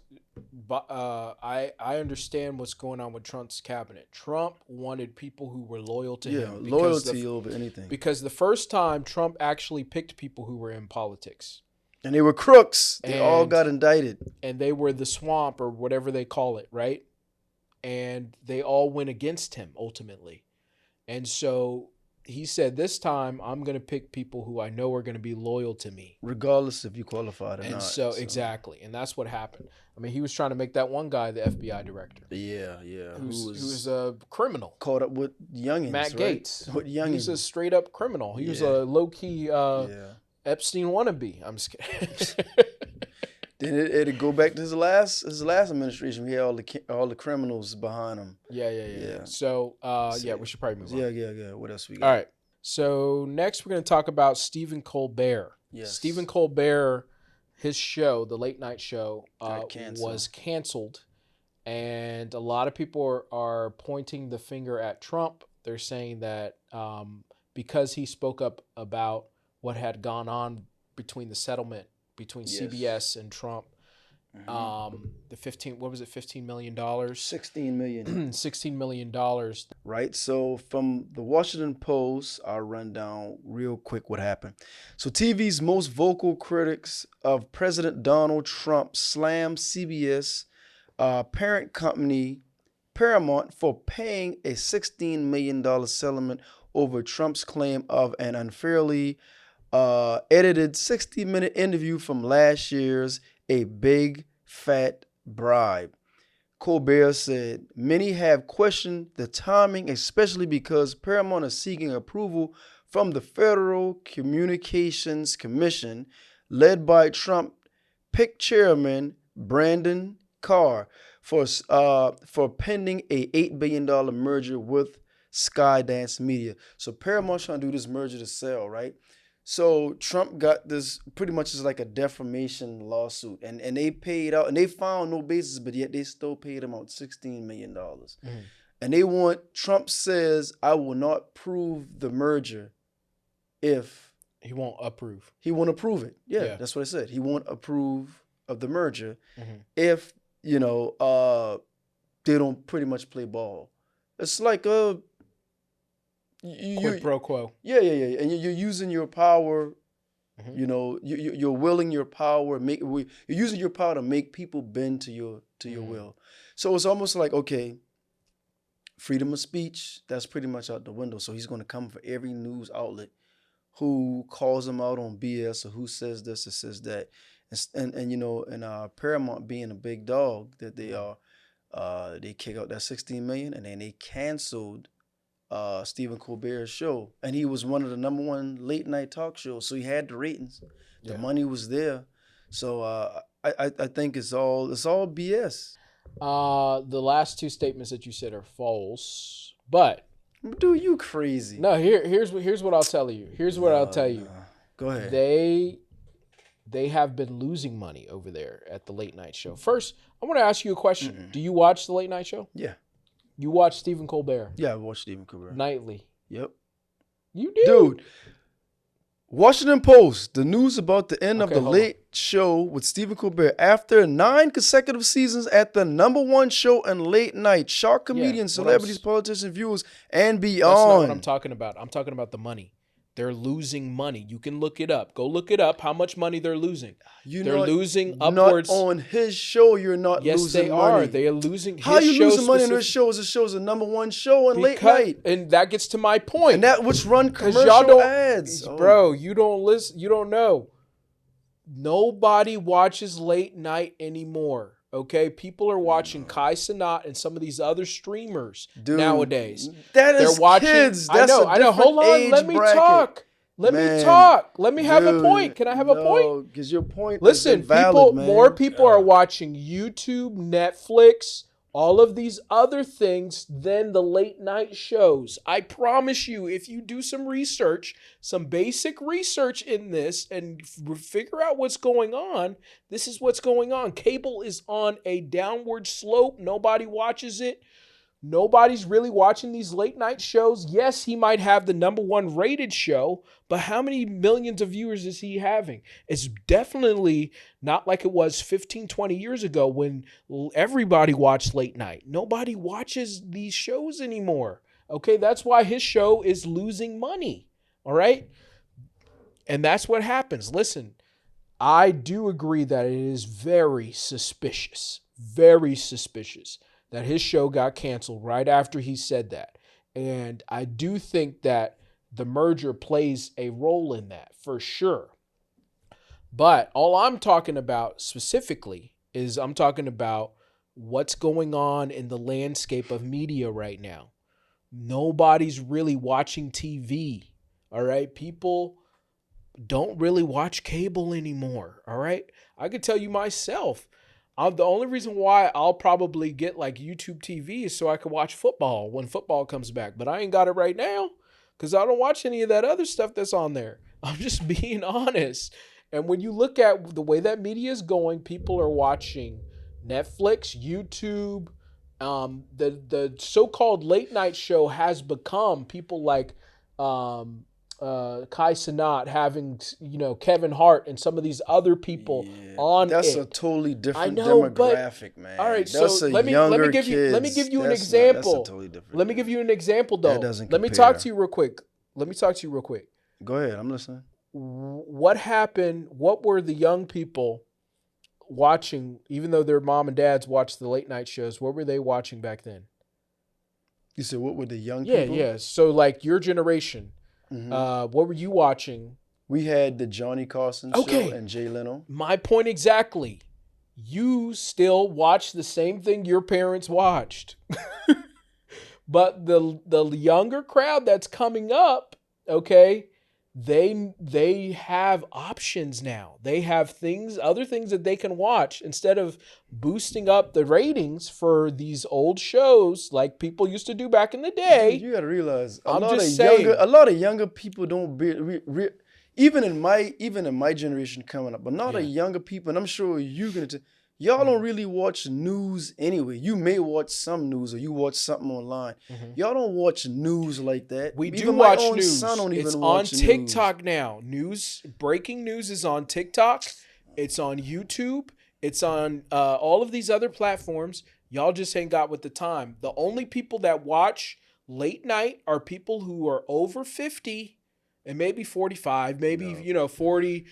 B: I understand what's going on with Trump's cabinet. Trump wanted people who were loyal to him.
A: Loyalty over anything.
B: Because the first time Trump actually picked people who were in politics.
A: And they were crooks. They all got indicted.
B: And they were the swamp or whatever they call it, right? And they all went against him ultimately. And so he said, this time I'm going to pick people who I know are going to be loyal to me.
A: Regardless if you qualified or
B: and
A: not.
B: So exactly. And that's what happened. I mean, he was trying to make that one guy the FBI director.
A: Yeah.
B: Who was a criminal.
A: Caught up with youngins,
B: Matt
A: right?
B: Gaetz.
A: With youngins.
B: He was a straight up criminal. He was a low-key Epstein wannabe. I'm just kidding.
A: Then it'd go back to his last administration. We had all the criminals behind him.
B: Yeah. So, we should probably move on.
A: Yeah. What else we got?
B: All right. So next we're going to talk about Stephen Colbert.
A: Yes.
B: Stephen Colbert, his show, the late night show,
A: canceled.
B: was canceled. And a lot of people are pointing the finger at Trump. They're saying that because he spoke up about what had gone on between the settlement between CBS and Trump, the 15 million?
A: $16 million.
B: $16 million.
A: Right. So from the Washington Post, I'll run down real quick what happened. So TV's most vocal critics of President Donald Trump slammed CBS parent company Paramount for paying a $16 million settlement over Trump's claim of an unfairly edited 60-minute interview from last year's A Big Fat Bribe. Colbert said, many have questioned the timing, especially because Paramount is seeking approval from the Federal Communications Commission, led by Trump PIC chairman Brandon Carr, for pending a $8 billion merger with Skydance Media. So Paramount's trying to do this merger to sell, right? So Trump got this pretty much as like a defamation lawsuit, and they paid out, and they found no basis, but yet they still paid him out $16 million. And Trump says, I will not prove the merger if
B: he won't approve.
A: He won't approve it. Yeah, that's what I said. He won't approve of the merger if you know, they don't pretty much play ball. It's like
B: Quid pro quo.
A: yeah, and you're using your power.
B: Mhm.
A: You know, you're willing your power. You're using your power to make people bend to your will. So it's almost like, okay, freedom of speech, that's pretty much out the window. So he's going to come for every news outlet who calls him out on BS or who says this or says that. And you know, and Paramount being a big dog that they are, they kick out that 16 million, and then they canceled Stephen Colbert's show, and he was one of the #1 late night talk shows, so he had the ratings, the money was there. So I think it's all BS.
B: The last two statements that you said are false, but
A: Dude, you crazy?
B: no. Here's what I'll tell you. Here's what I'll tell you.
A: Go ahead.
B: They have been losing money over there at the late night show. First, I want to ask you a question. Do you watch the late night show?
A: Yeah.
B: You watch Stephen Colbert?
A: Yeah, I watched Stephen Colbert
B: Nightly.
A: Yep.
B: You do?
A: Dude, Washington Post, the news about the end of the
B: hold
A: late show with Stephen Colbert after 9 consecutive seasons at the #1 show and late night. Shock comedians,
B: what
A: celebrities,
B: else?
A: politicians, viewers, and
B: That's not what I'm
A: beyond.
B: talking about. I'm talking about the money. They're losing money. You can look it up. Go look it up how much money they're losing. They're losing upwards.
A: Not on his show, you're not
B: Yes,
A: losing
B: they
A: money.
B: are. They are losing.
A: How
B: his
A: you
B: show
A: losing money on
B: specific-
A: his show? His show's a #1 show and late
B: Because-
A: night.
B: And that gets to my point.
A: And that which run
B: Because
A: commercial
B: y'all don't,
A: ads.
B: bro. You don't listen. You don't know. Nobody watches late night anymore. Okay, people are watching Kai Cenat and some of these other streamers
A: Dude,
B: nowadays.
A: that is
B: They're watching.
A: kids.
B: I
A: That's
B: know.
A: a
B: I know. Hold
A: different
B: on.
A: age
B: Let me
A: bracket.
B: talk. Let me
A: Man,
B: talk. Let me have a
A: dude,
B: point. Can I have a point?
A: No, because your point
B: Listen,
A: is invalid,
B: more
A: man.
B: people are watching YouTube, Netflix, all of these other things than the late night shows. I promise you, if you do some research, some basic research in this and figure out what's going on, this is what's going on. Cable is on a downward slope. Nobody watches it. Nobody's really watching these late night shows. Yes, he might have the #1 rated show, but how many millions of viewers is he having? It's definitely not like it was 15, 20 years ago when everybody watched late night. Nobody watches these shows anymore. Okay, that's why his show is losing money. All right? And that's what happens. Listen, I do agree that it is very suspicious that his show got canceled right after he said that. And I do think that the merger plays a role in that for sure. But all I'm talking about specifically is I'm talking about what's going on in the landscape of media right now. Nobody's really watching TV. All right. People don't really watch cable anymore. All right. I could tell you myself. The only reason why I'll probably get like YouTube TV is so I can watch football when football comes back. But I ain't got it right now because I don't watch any of that other stuff that's on there. I'm just being honest. And when you look at the way that media is going, people are watching Netflix, YouTube. The so-called late night show has become people like Kai Cenat having, Kevin Hart and some of these other people on
A: That's
B: it.
A: a totally different
B: I know,
A: demographic, man.
B: All right,
A: That's
B: so
A: a
B: let me give you an example.
A: That's a totally different.
B: Let me give you an example though.
A: That doesn't
B: Let me
A: compare.
B: talk to you real quick.
A: Go ahead, I'm listening.
B: What happened? What were the young people watching, even though their mom and dads watched the late night shows? What were they watching back then?
A: You said what were the young people?
B: Yeah. So like your generation,
A: Mhm.
B: what were you watching?
A: We had the Johnny Carson show and Jay Leno.
B: My point exactly. You still watch the same thing your parents watched. But the younger crowd that's coming up, okay, they have options now. They have other things that they can watch instead of boosting up the ratings for these old shows like people used to do back in the day.
A: You got to realize
B: I'm just saying.
A: a lot of younger people don't even in my generation coming up, but not a younger people, and I'm sure you're gonna y'all don't really watch news anyway. You may watch some news or you watch something online. Y'all don't watch news like that.
B: We
A: Even
B: do
A: my
B: watch
A: own
B: news.
A: son don't even
B: It's
A: watch
B: on
A: news.
B: TikTok now. Breaking news is on TikTok. It's on YouTube. It's on all of these other platforms. Y'all just ain't got with the time. The only people that watch late night are people who are over 50 and maybe 45, maybe, 40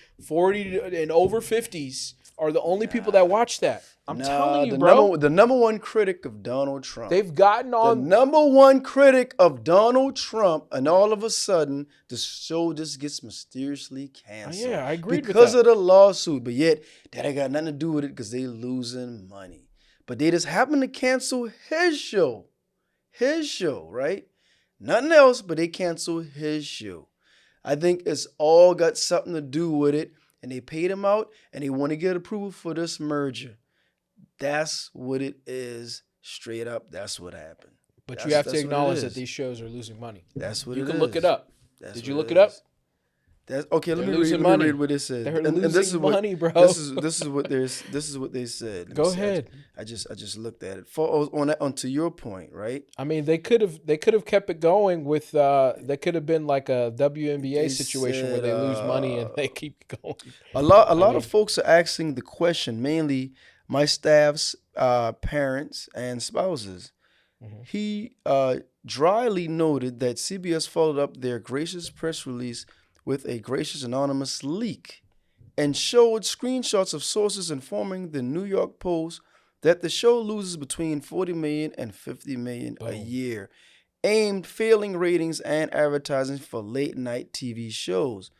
B: and over 50s are the only people that watch that. I'm telling you, bro.
A: The number one critic of Donald Trump.
B: They've gotten on.
A: The number one critic of Donald Trump, and all of a sudden, the show just gets mysteriously canceled.
B: Yeah, I agree with that.
A: Because of the lawsuit, but yet that ain't got nothing to do with it because they losing money. But they just happen to cancel his show. His show, right? Nothing else, but they cancel his show. I think it's all got something to do with it, and they paid him out, and they want to get approval for this merger. That's what it is, straight up. That's what happened.
B: But you have to acknowledge that these shows are losing money.
A: That's what it is.
B: You can look it up. Did you look it up?
A: That's okay. Let me read what it said.
B: They're losing money, bro.
A: This is what they said.
B: Go ahead.
A: I just looked at it. Onto your point, right?
B: I mean, they could have kept it going with. They could have been like a WNBA situation where they lose money and they keep going.
A: A lot of folks are asking the question, mainly my staff's parents and spouses. Mm-hmm. He dryly noted that CBS followed up their gracious press release with a gracious anonymous leak and showed screenshots of sources informing the New York Post that the show loses between $40 million and $50 million a year, aimed failing ratings and advertising for late night TV shows.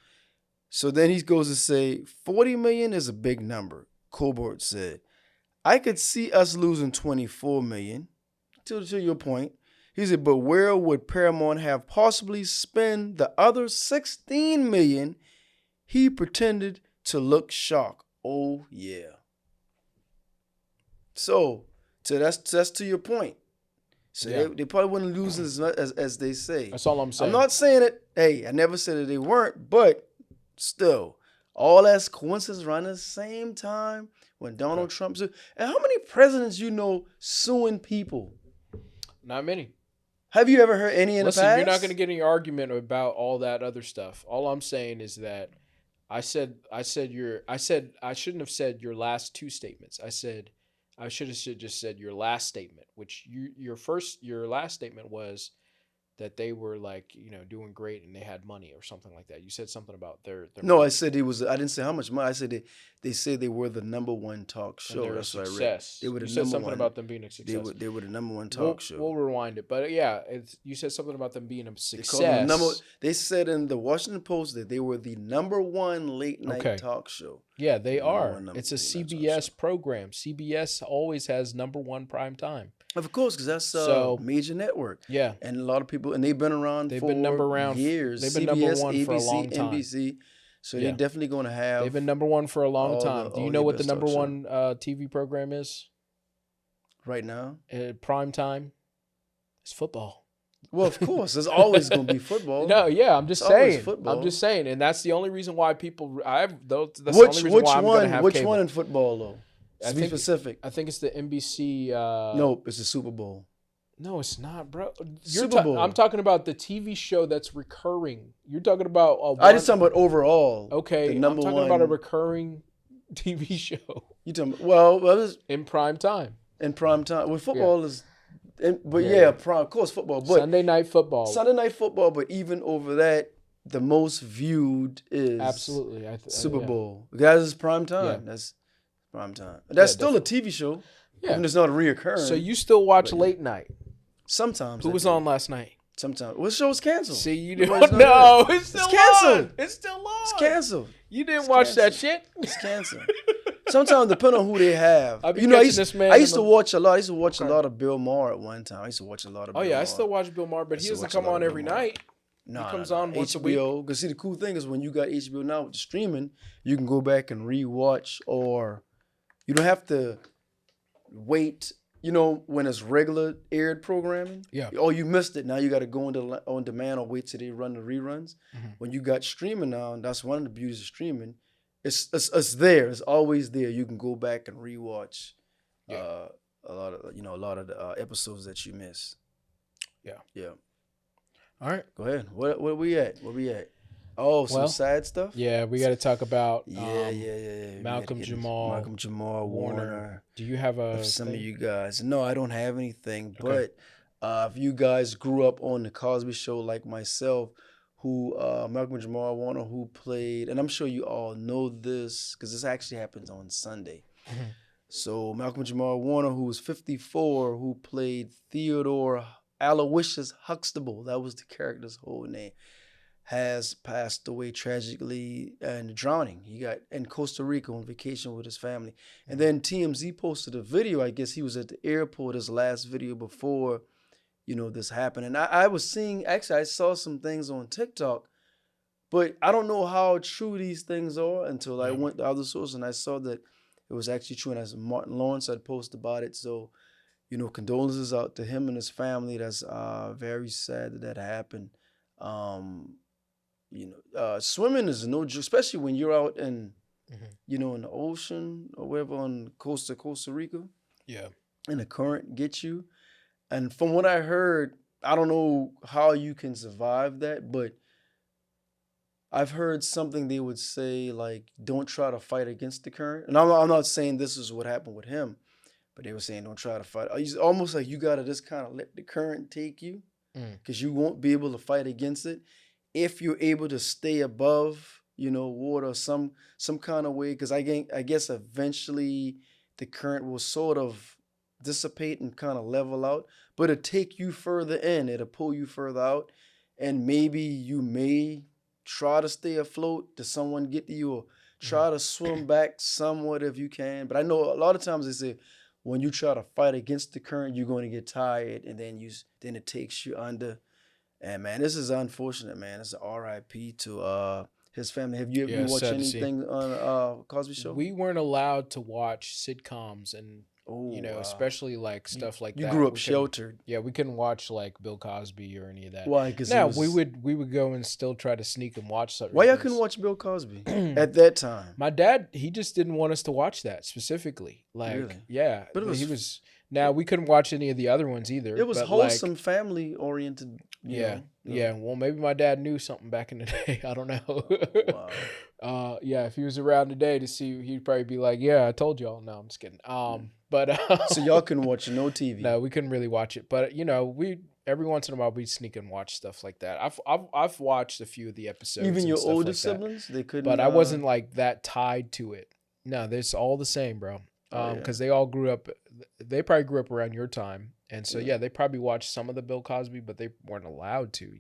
A: So then he goes to say, $40 million is a big number, Colbert said. I could see us losing $24 million, to your point. He said, but where would Paramount have possibly spent the other $16 million? He pretended to look shocked. Oh, yeah. So that's to your point. So they probably wouldn't lose as much as they say.
B: That's all I'm saying.
A: I'm not saying it. Hey, I never said that they weren't, but still, all that's coincidence around the same time when Donald Trump sued. And how many presidents you know suing people?
B: Not many.
A: Have you ever heard any in the past?
B: Listen, you're not going to get any argument about all that other stuff. All I'm saying is that I shouldn't have said your last two statements. I should have just said your last statement, which your last statement was that they were doing great and they had money or something like that. You said something about their
A: No,
B: money.
A: I said I didn't say how much money. I said they said they were the number one talk show.
B: And they're
A: That's
B: a
A: what I read.
B: success.
A: They were the
B: you said
A: number
B: something
A: one,
B: about them being a success.
A: They were the number one talk show.
B: We'll rewind it, but yeah, you said something about them being a success.
A: They said in the Washington Post that they were the number one late night talk show.
B: Yeah, they are. It's a CBS program. CBS always has number one prime time.
A: Of course, because that's a major network.
B: Yeah.
A: And a lot of people, and they've been around for years.
B: They've been
A: CBS,
B: number one
A: ABC,
B: for a long time.
A: NBC. So they're definitely going to have.
B: They've been number one for a long time. Do you know what the number one TV program is?
A: Right now?
B: Prime time. It's football.
A: Well, of course. There's always going to be football.
B: No, yeah, I'm just saying. I'm just saying. And that's the only reason why people.
A: Which one in football, though? To be specific.
B: I think it's the NBC.
A: No, it's the Super Bowl.
B: No, it's not, bro.
A: Super Bowl.
B: I'm talking about the TV show that's recurring. You're talking about.
A: I just talking about overall.
B: Okay, I'm talking about a recurring TV show.
A: You talking about,
B: in prime time.
A: In prime time. Well, football is. Of course, football. But
B: Sunday night football.
A: But even over that, the most viewed is
B: absolutely
A: Super Bowl. Guys, it's prime time. Yeah. That's prime time. That's still definitely a TV show. Yeah. Even it's not a reoccurring.
B: So you still watch late night?
A: Sometimes.
B: Who was on last night?
A: Sometimes. What show's canceled?
B: See, you didn't. No, it's still
A: canceled.
B: It's still on.
A: It's canceled.
B: You didn't watch that shit?
A: It's canceled. Sometimes depending on who they have.
B: I used
A: to watch a lot. I used to watch a lot of Bill Maher at one time. I used to watch a lot of Bill Maher.
B: I still watch Bill Maher, but he doesn't come on every night.
A: No,
B: he comes on once a week.
A: Because see, the cool thing is when you got HBO now with the streaming, you can go back and rewatch, or you don't have to wait. When it's regular aired programming.
B: Yeah.
A: Oh, you missed it. Now you got to go on demand or wait till they run the reruns. Mm-hmm. When you got streaming now, and that's one of the beauties of streaming. It's there. It's always there. You can go back and rewatch a lot of the episodes that you miss.
B: Yeah.
A: Yeah.
B: All right.
A: Go ahead. Where we at? Oh, some
B: Well,
A: sad stuff.
B: Yeah, we got to talk about
A: Yeah.
B: Malcolm Jamal
A: Malcolm Jamal Warner.
B: Do you have a
A: If some of
B: thing?
A: you guys, no, I don't have anything.
B: Okay.
A: But if you guys grew up on the Cosby Show like myself, who Malcolm Jamal Warner, who played, and I'm sure you all know this because this actually happens on Sunday.
B: Mhm.
A: So Malcolm Jamal Warner, who was 54, who played Theodore Aloysius Huxtable, that was the character's whole name, has passed away tragically in drowning. He got in Costa Rica on vacation with his family. And then TMZ posted a video. I guess he was at the airport, his last video before, this happened. And I was seeing, actually, I saw some things on TikTok, but I don't know how true these things are until I went to other sources and I saw that it was actually true. And as Martin Lawrence had posted about it. So, condolences out to him and his family. That's very sad that happened. Swimming is no joke, especially when you're out in, in the ocean or wherever on the coast of Costa Rica.
B: Yeah.
A: And the current gets you. And from what I heard, I don't know how you can survive that, but I've heard something they would say like, don't try to fight against the current. And I'm not saying this is what happened with him, but they were saying don't try to fight. It's almost like you got to just kind of let the current take you because you won't be able to fight against it if you're able to stay above, water some kind of way. Because I guess eventually the current will sort of dissipate and kind of level out, but it'll take you further in. It'll pull you further out, and maybe you may try to stay afloat to someone get to you or try to swim back somewhat if you can. But I know a lot of times they say when you try to fight against the current, you're going to get tired, and then it takes you under. And man, this is unfortunate, man. It's an R.I.P. to his family. Have you ever watched anything on Cosby Show?
B: We weren't allowed to watch sitcoms and especially like stuff like that.
A: You grew up sheltered.
B: Yeah, we couldn't watch like Bill Cosby or any of that.
A: Why? Because
B: we would go and still try to sneak and watch something.
A: Why y'all couldn't watch Bill Cosby at that time?
B: My dad, he just didn't want us to watch that specifically. Like,
A: really?
B: Yeah,
A: but
B: Now we couldn't watch any of the other ones either.
A: It was wholesome, family oriented.
B: Yeah. Well, maybe my dad knew something back in the day. I don't know.
A: Wow.
B: If he was around today to see, he'd probably be like, "Yeah, I told y'all." No, I'm just kidding. But
A: so y'all couldn't watch no TV.
B: No, we couldn't really watch it. But we every once in a while we'd sneak and watch stuff like that. I've watched a few of the episodes.
A: Even your older
B: like
A: siblings, they couldn't.
B: But I wasn't like that tied to it. No, it's all the same, bro. Because they all grew up. They probably grew up around your time, and so they probably watched some of the Bill Cosby, but they weren't allowed to.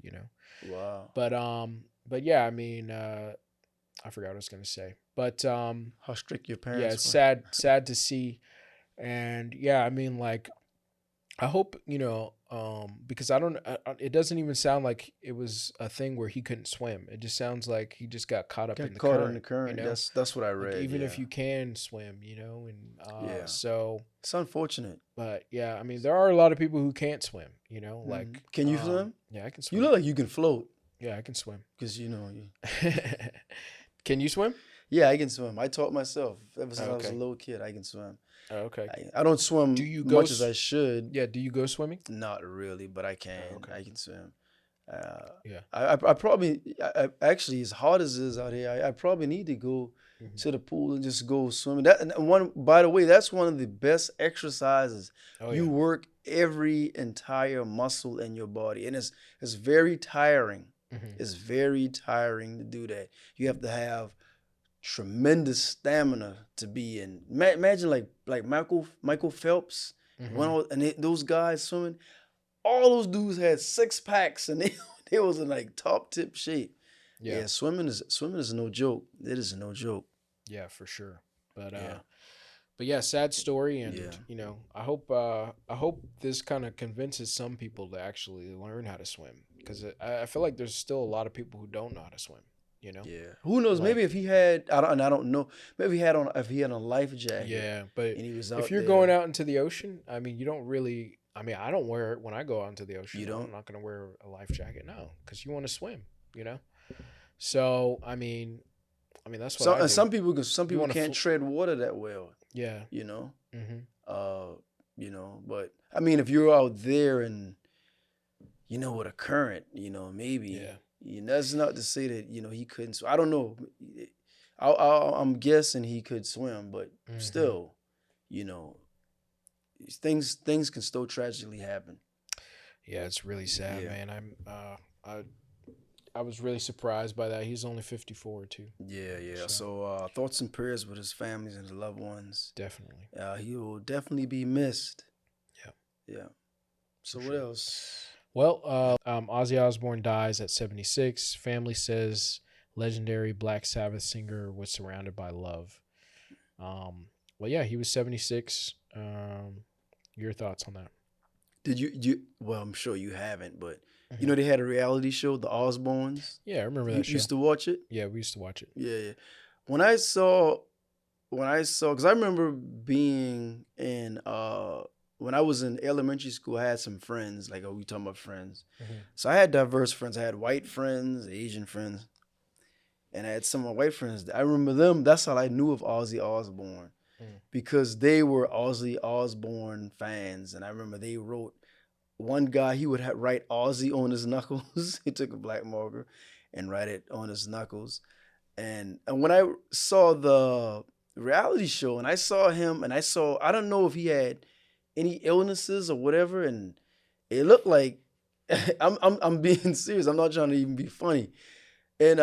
A: Wow.
B: But yeah, I mean, I forgot what I was gonna say. But
A: how strict your parents?
B: Yeah, it's sad to see, and yeah, I mean, like, I hope because it doesn't even sound like it was a thing where he couldn't swim. It just sounds like he just got caught up in the current.
A: That's what I read.
B: Like, even if you can swim, and so
A: it's unfortunate.
B: But yeah, I mean, there are a lot of people who can't swim. Like,
A: can you swim?
B: Yeah, I can swim.
A: You look like you can float.
B: Yeah, I can swim.
A: Because
B: Can you swim?
A: Yeah, I can swim. I taught myself ever since I was a little kid. I can swim.
B: Oh, okay.
A: I don't swim much as I should.
B: Yeah. Do you go swimming?
A: Not really, but I can.
B: Oh, okay.
A: I can swim.
B: Yeah.
A: I probably actually, as hard as it is out here, I probably need to go to the pool and just go swimming. By the way, that's one of the best exercises. You work every entire muscle in your body, and it's very tiring. It's very tiring to do that. You have to have tremendous stamina to be in. Imagine like Michael Phelps, those guys swimming. All those dudes had 6 packs, and they was in like top tip shape. Yeah, swimming is no joke. It is no joke.
B: Yeah, for sure. But yeah, sad story, and I hope this kind of convinces some people to actually learn how to swim, because I feel like there's still a lot of people who don't know how to swim. Yeah.
A: Who knows? Maybe if he had, I don't know. Maybe if he had a life jacket.
B: Yeah, but
A: and he was out
B: if you're
A: there,
B: going out into the ocean, I mean, you don't really. I mean, I don't wear it when I go out into the ocean.
A: You don't?
B: I'm not going to wear a life jacket, no, because you want to swim. So I mean, that's what I do.
A: Some people can't tread water that well.
B: Yeah.
A: But I mean, if you're out there and with a current, maybe.
B: Yeah.
A: That's not to say that he couldn't. I don't know. I'm guessing he could swim, but still, you know, things can still tragically happen.
B: Yeah, it's really sad,
A: Yeah.
B: man. I was really surprised by that. He's only 54 too.
A: Yeah. So thoughts and prayers with his families and his loved ones.
B: Definitely.
A: He will definitely be missed.
B: Yeah.
A: Yeah. So
B: For
A: what
B: sure.
A: else?
B: Well, Ozzy Osbourne dies at 76. Family says legendary Black Sabbath singer was surrounded by love. Well, yeah, he was 76. Your thoughts on that?
A: Did you? Well, I'm sure you haven't, but you know they had a reality show, The Osbournes.
B: Yeah, I remember that
A: You
B: show.
A: used to watch it.
B: Yeah, we used to watch it.
A: Yeah. When I saw, because I remember being in, when I was in elementary school, I had some friends. Like, we talking about friends. So I had diverse friends. I had white friends, Asian friends, and I had some of my white friends. I remember them. That's how I knew of Ozzy Osbourne, because they were Ozzy Osbourne fans. And I remember they wrote, one guy, he would write Ozzy on his knuckles. He took a black marker and write it on his knuckles. And when I saw the reality show and I saw him and I don't know if he had any illnesses or whatever, and it looked like I'm being serious. I'm not trying to even be funny. And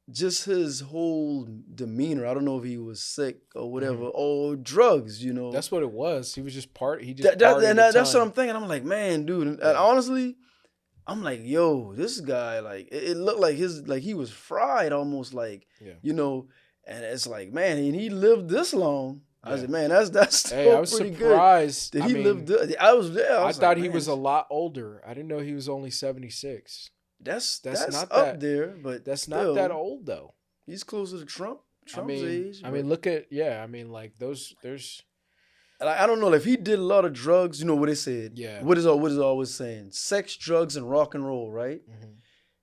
A: just his whole demeanor. I don't know if he was sick or whatever, or drugs.
B: That's what it was. He was just partied.
A: That's what I'm thinking. I'm like, man, dude. And honestly, I'm like, yo, this guy, like, it looked like he was fried almost, like, and it's like, man, and he lived this long. I said, man, that's still
B: I was
A: pretty
B: surprised.
A: good. Did he live? I was there.
B: I thought he was a lot older. I didn't know he was only 76.
A: That's
B: not
A: up there, but
B: that's
A: still,
B: not that old though.
A: He's closer to Trump's age.
B: I mean, look at like there's.
A: I don't know if he did a lot of drugs. You know what they said?
B: Yeah.
A: What is always saying? Sex, drugs, and rock and roll, right?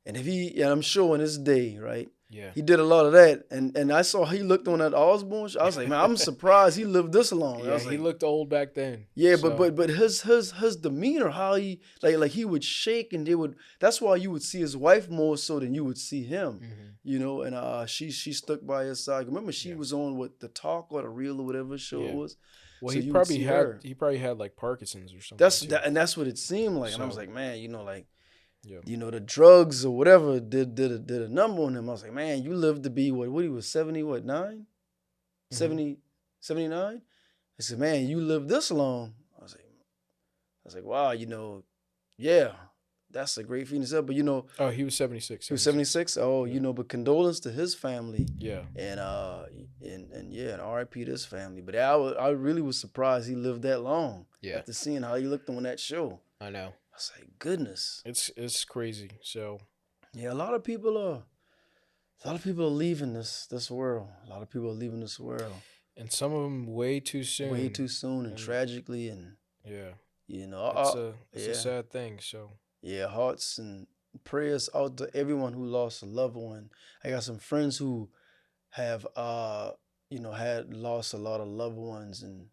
A: And I'm sure in his day, right?
B: Yeah.
A: He did a lot of that, and I saw he looked on that Osbourne show. I was like, man, I'm surprised he lived this long.
B: Yeah,
A: I was like,
B: he looked old back then.
A: Yeah, so. but his demeanor, how he like he would shake, and that's why you would see his wife more so than you would see him, And she stuck by his side. Remember, she was on The Talk or The Real or whatever show it was.
B: Well,
A: so
B: he probably had like Parkinson's or something.
A: That's what it seemed like, and I was like, man,
B: Yeah.
A: The drugs or whatever did a number on him. I was like, man, you lived to be what he was 70, 9? 70, 79? I said, man, you lived this long. I was like, wow, yeah, that's a great feeling itself. But
B: oh, he was 76.
A: He was 76. Oh, but condolence to his family.
B: Yeah.
A: And and R.I.P. to his family. But I really was surprised he lived that long.
B: Yeah.
A: After seeing how he looked on that show.
B: I know.
A: I was like, goodness.
B: It's crazy. So
A: yeah, a lot of people are leaving this world. A lot of people are leaving this world.
B: And some of them way too soon.
A: Way too soon and tragically, and
B: yeah.
A: It's
B: a sad thing. So
A: yeah, hearts and prayers out to everyone who lost a loved one. I got some friends who have had lost a lot of loved ones and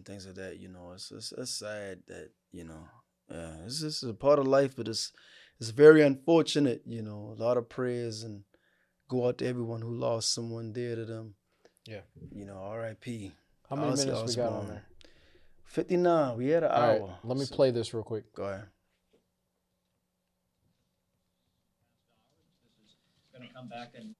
A: things like that. It's sad that this is a part of life, but it's very unfortunate. A lot of prayers and go out to everyone who lost someone dear to them.
B: Yeah.
A: R.I.P.
B: How many minutes we got on there?
A: 59. We had an hour.
B: Right, let me play this real quick.
A: Go ahead.
E: This is going to come back and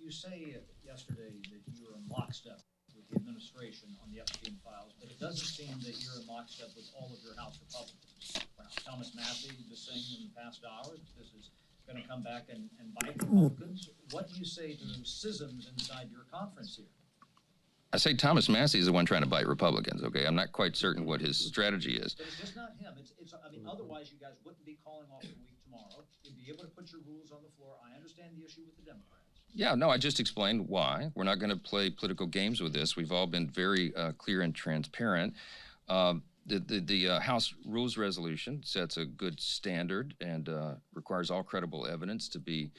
E: you say yesterday that you were in lockstep with the administration on the Epstein files, but it doesn't seem that you're in lockstep with all of your House Republicans. Thomas Massey just saying in the past hour that this is going to come back and bite Republicans. What do you say to those schisms inside your conference here?
F: I say Thomas Massey is the one trying to bite Republicans, okay? I'm not quite certain what his strategy is.
E: But it's just not him. Otherwise you guys wouldn't be calling off the week tomorrow. You'd be able to put your rules on the floor. I understand the issue with the Democrats.
F: Yeah, no, I just explained why. We're not going to play political games with this. We've all been very clear and transparent. The House Rules Resolution sets a good standard and requires all credible evidence to be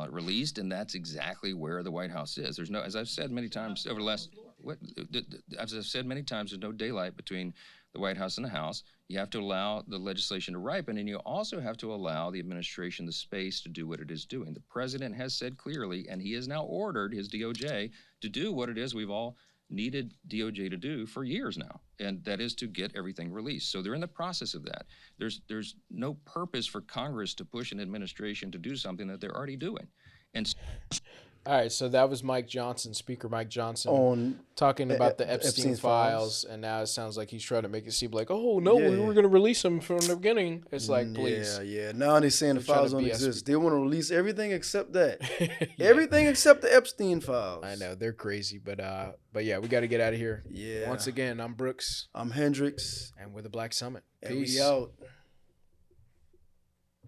F: released, and that's exactly where the White House is. There's no, as I've said many times over the last, as I've said many times, there's no daylight between the White House and the House. You have to allow the legislation to ripen, and you also have to allow the administration the space to do what it is doing. The president has said clearly, and he has now ordered his DOJ to do what it is we've all needed DOJ to do for years now, and that is to get everything released. So they're in the process of that. There's no purpose for Congress to push an administration to do something that they're already doing. And
B: All right, so that was Mike Johnson, Speaker Mike Johnson,
A: On
B: talking about the
A: Epstein
B: Epstein
A: files.
B: files, and now it sounds like he's trying to make it seem like, oh no, we
A: Yeah.
B: were going to release him from the beginning. It's like, please.
A: Yeah. Now they're saying the
B: They're trying
A: files
B: to
A: don't
B: BS
A: exist. They want to release everything except that.
B: Yeah.
A: Everything except the Epstein files.
B: I know they're crazy, but yeah, we got to get out of here.
A: Yeah.
B: Once again, I'm Brooks,
A: I'm Hendrix,
B: and we're the Black Summit.
A: and
B: Peace.
A: we out.